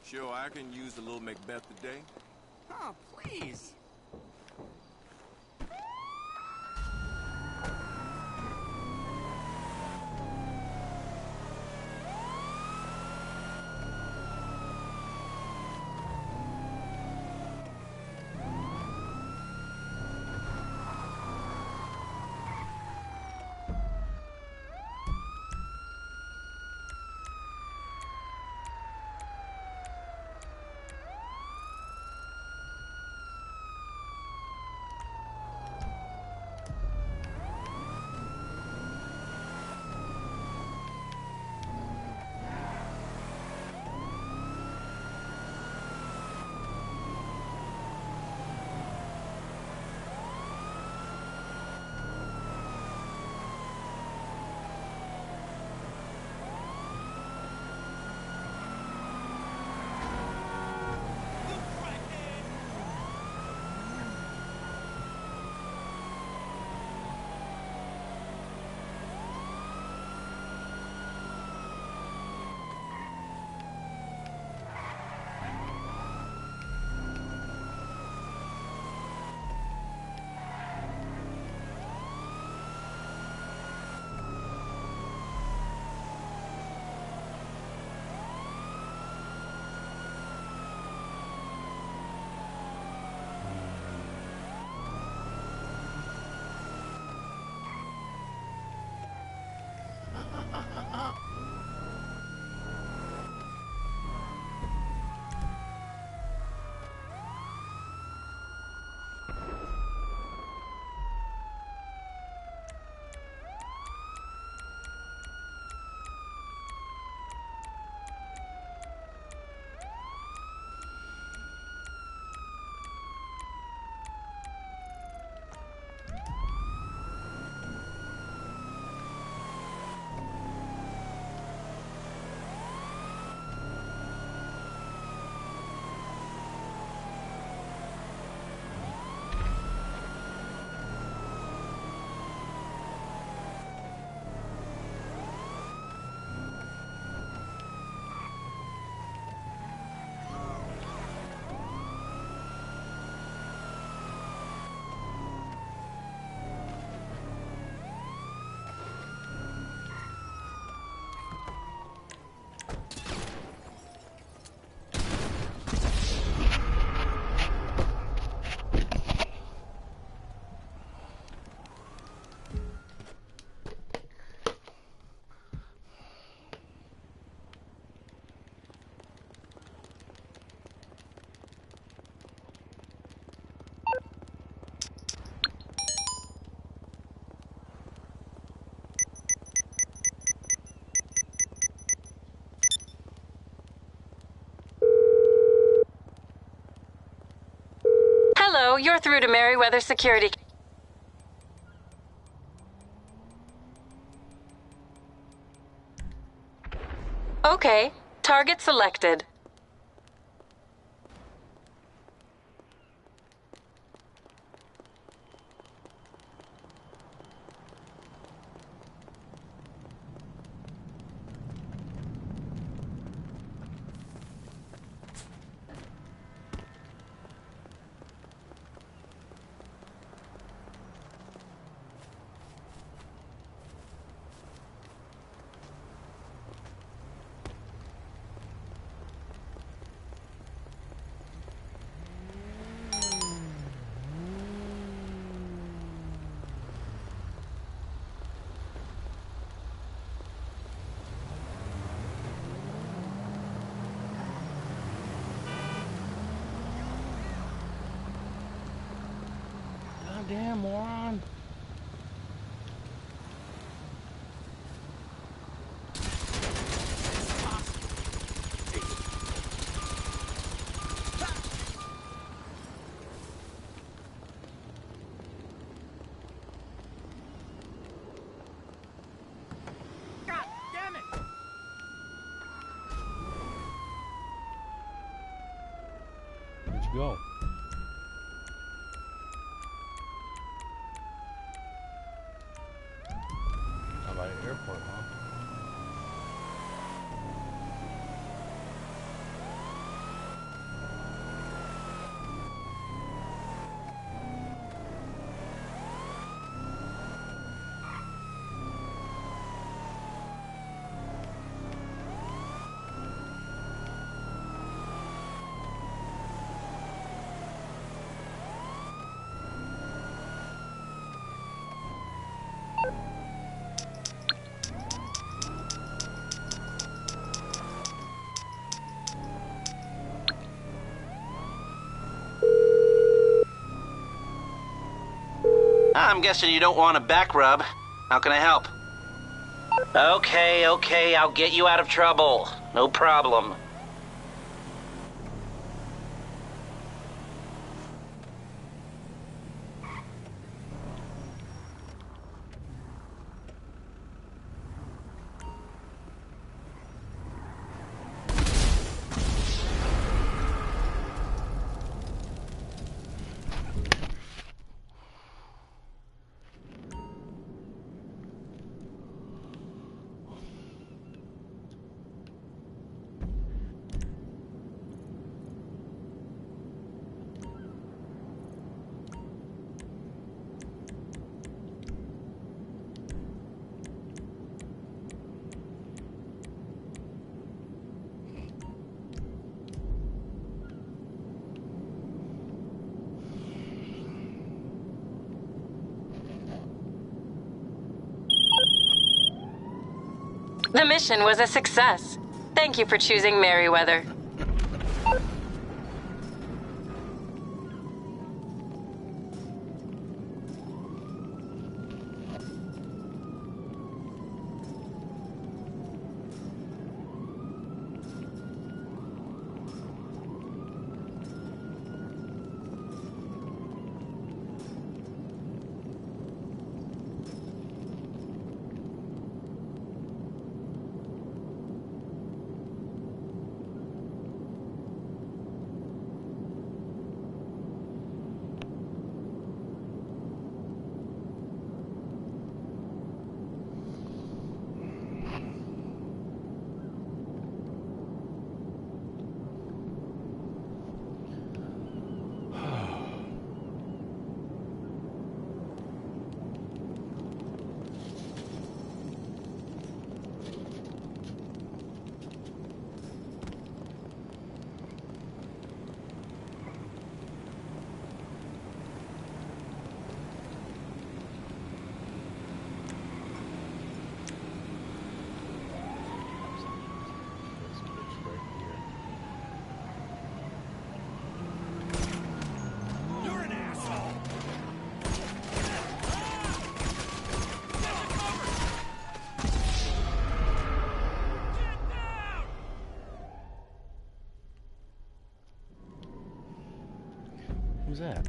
Sure, I can use a little Macbeth today. Oh, please. are through to Merriweather Security. Okay, target selected. Damn moron. God damn it! Where'd you go? How about an airport, huh? I'm guessing you don't want a back rub. How can I help? Okay, I'll get you out of trouble. No problem. The mission was a success. Thank you for choosing Merriweather. Who's that?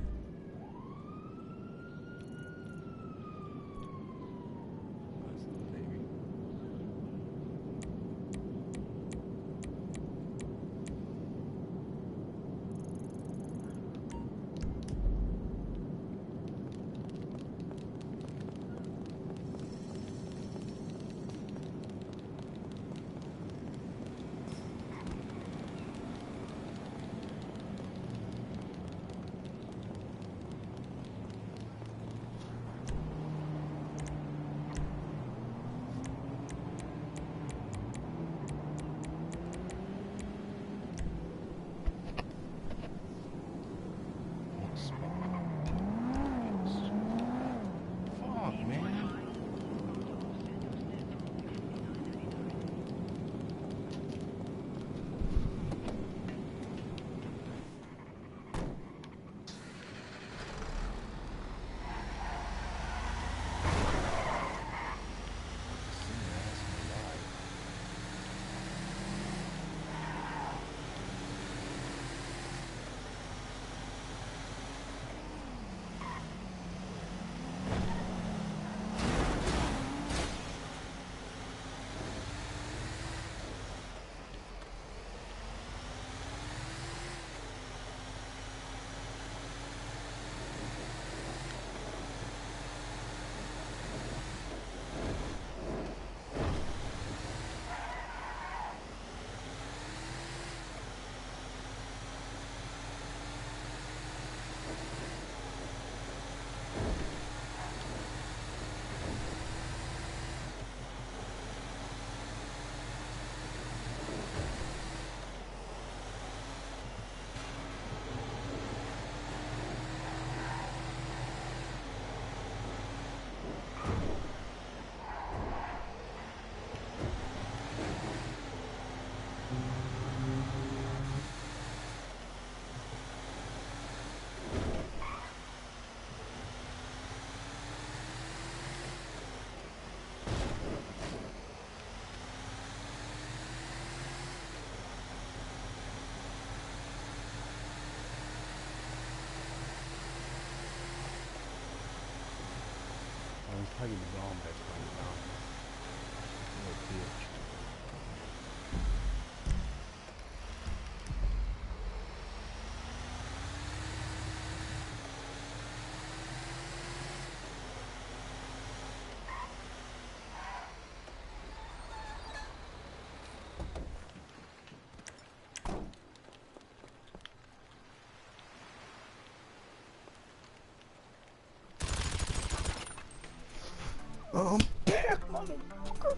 I'm back, motherfucker.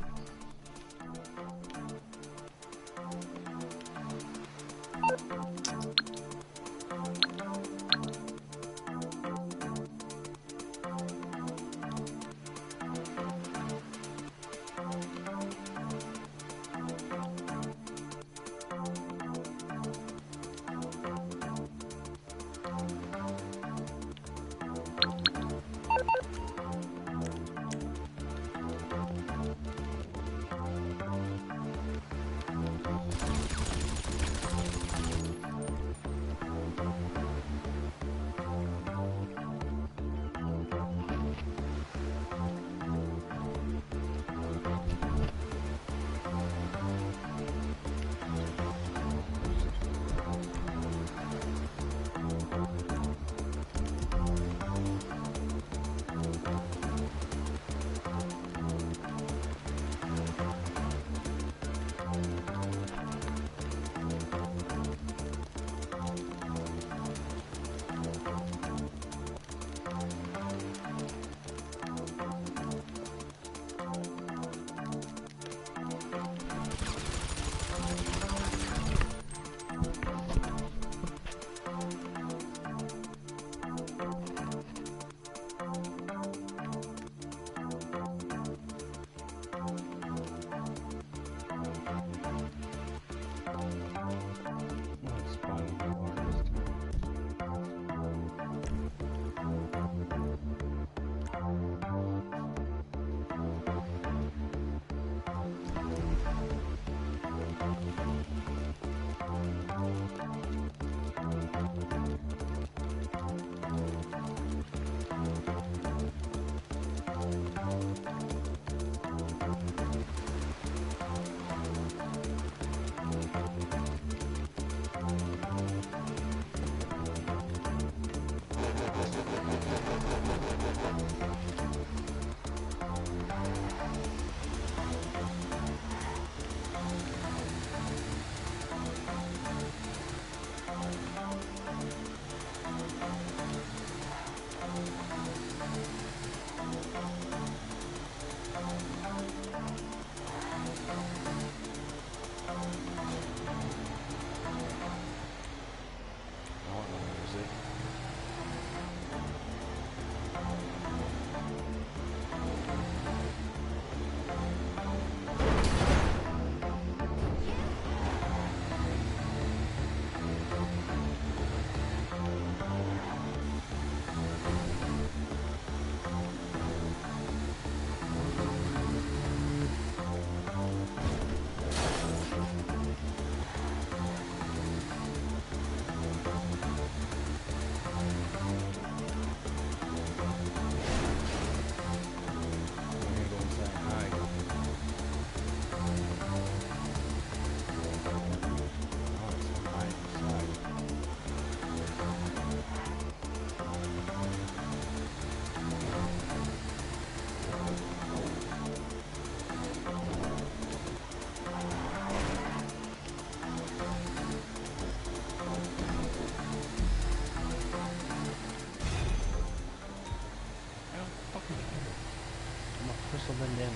Crystal bandana.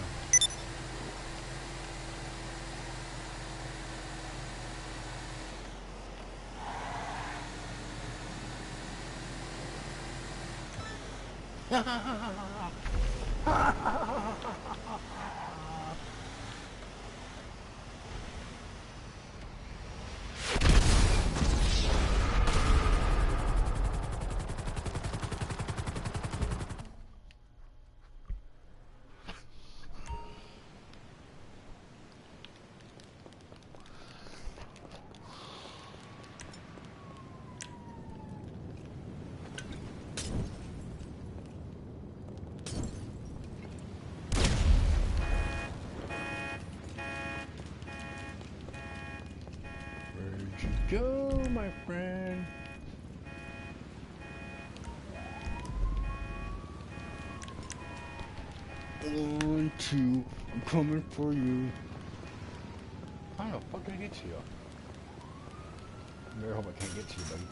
Go, my friend. One, two, I'm coming for you. How the fuck did I get to you? I really hope I can't get to you, buddy.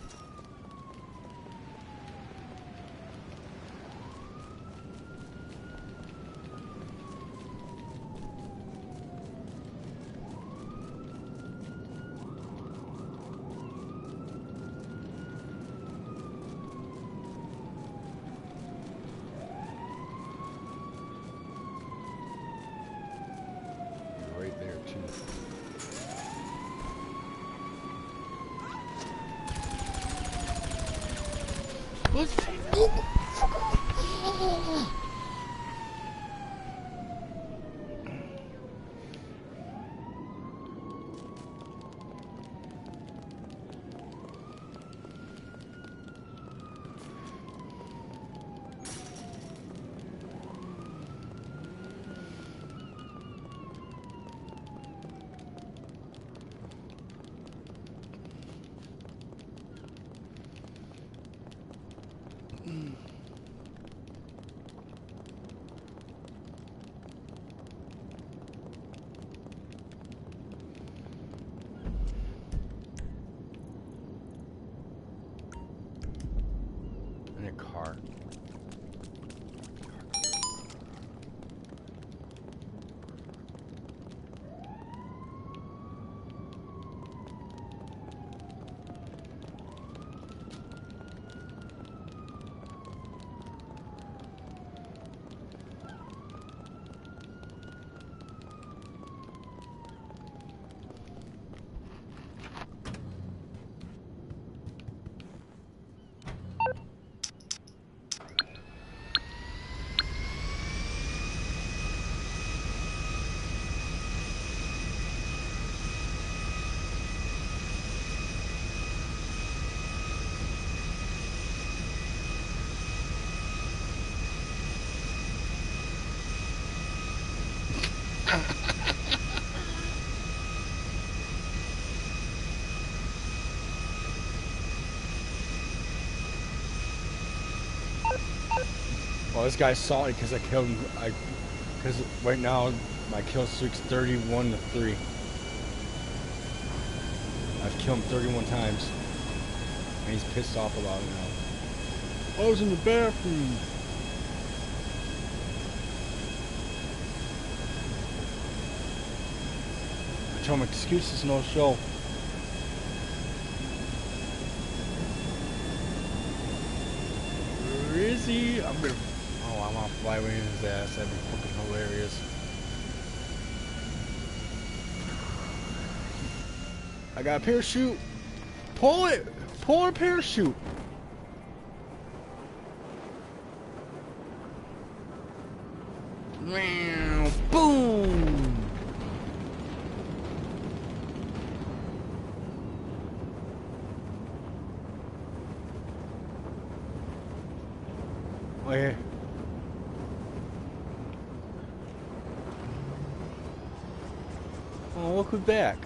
In a car. Well, this guy's salty because I killed him. Because right now my kill streak's 31-3. I've killed him 31 times, and he's pissed off about it now. I was in the bathroom. I told him excuses, no show. Where is he? I'm gonna. Oh, I'm gonna fly away in his ass. That'd be fucking hilarious. I got a parachute. Pull it. Pull a parachute. Boom. Oh yeah. Oh, look who's back.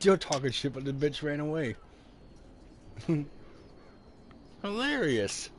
Still talking shit, but the bitch ran away. Hilarious.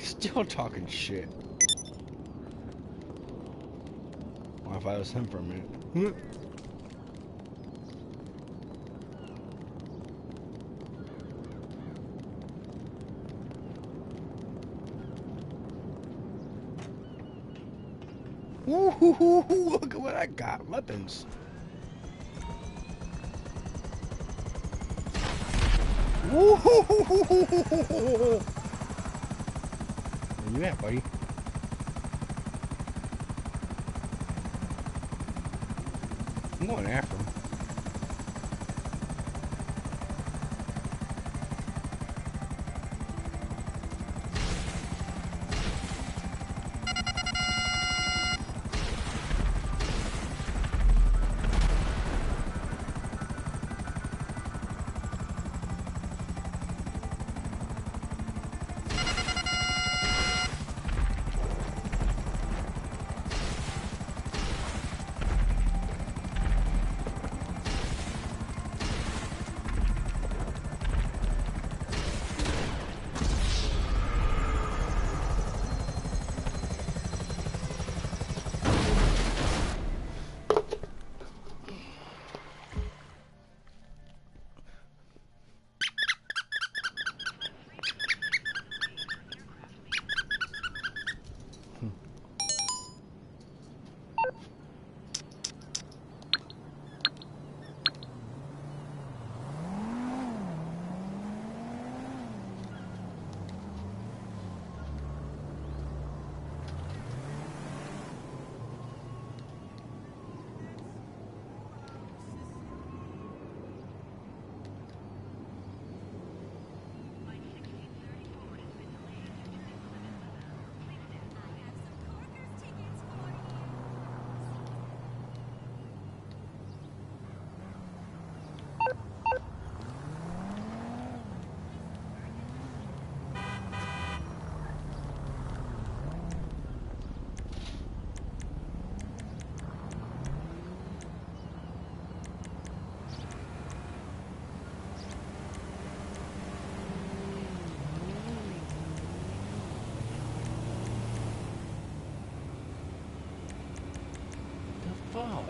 Still talking shit. Well, if I was him for a minute. Woo-hoo-hoo-hoo, look at what I got. Weapons. Woo-hoo-hoo-hoo-hoo-hoo-hoo. Where you at, buddy? I'm going after him. Fuck.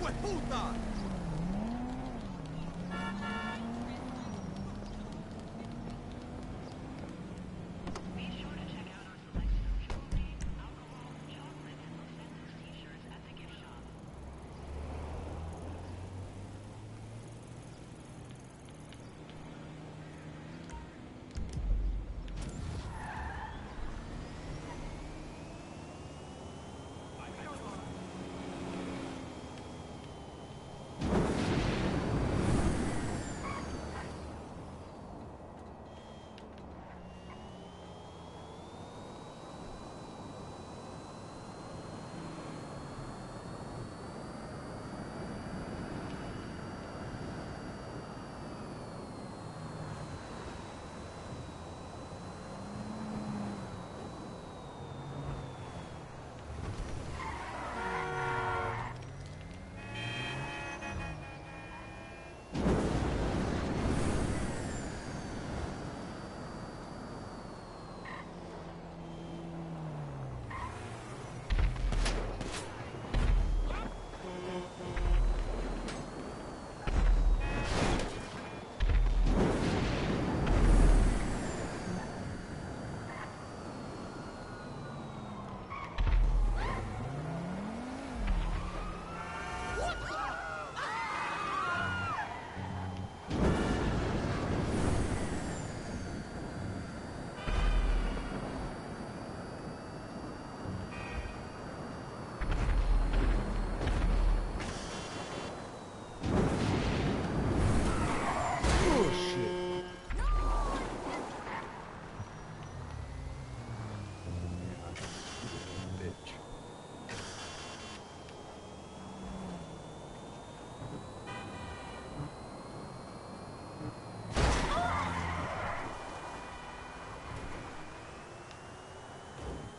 ¡Hueputa!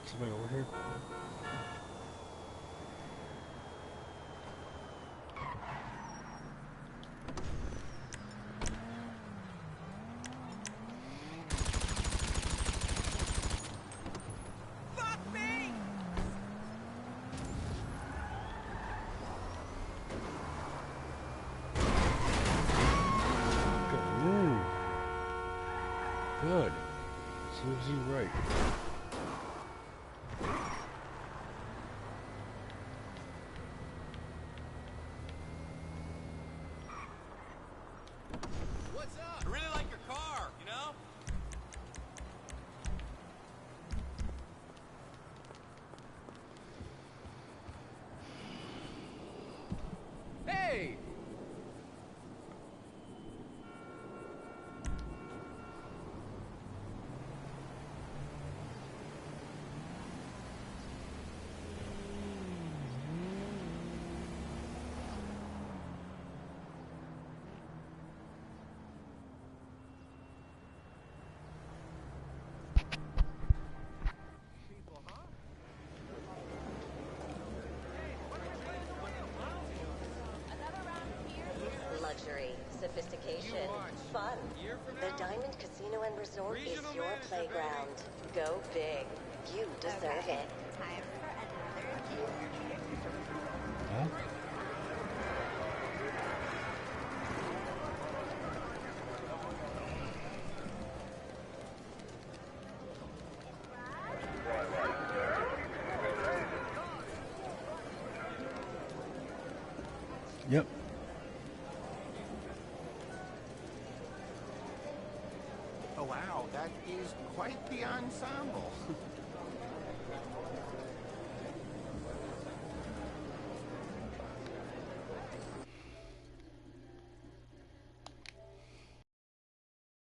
Somebody over here. Fuck me! Ooh. Good. Serves you right. What's up? I really like your car, you know? Hey! Luxury, sophistication, fun. The Diamond Casino and Resort is your playground. Go big. You deserve it. Huh? Yep. Oh, wow, that is quite the ensemble.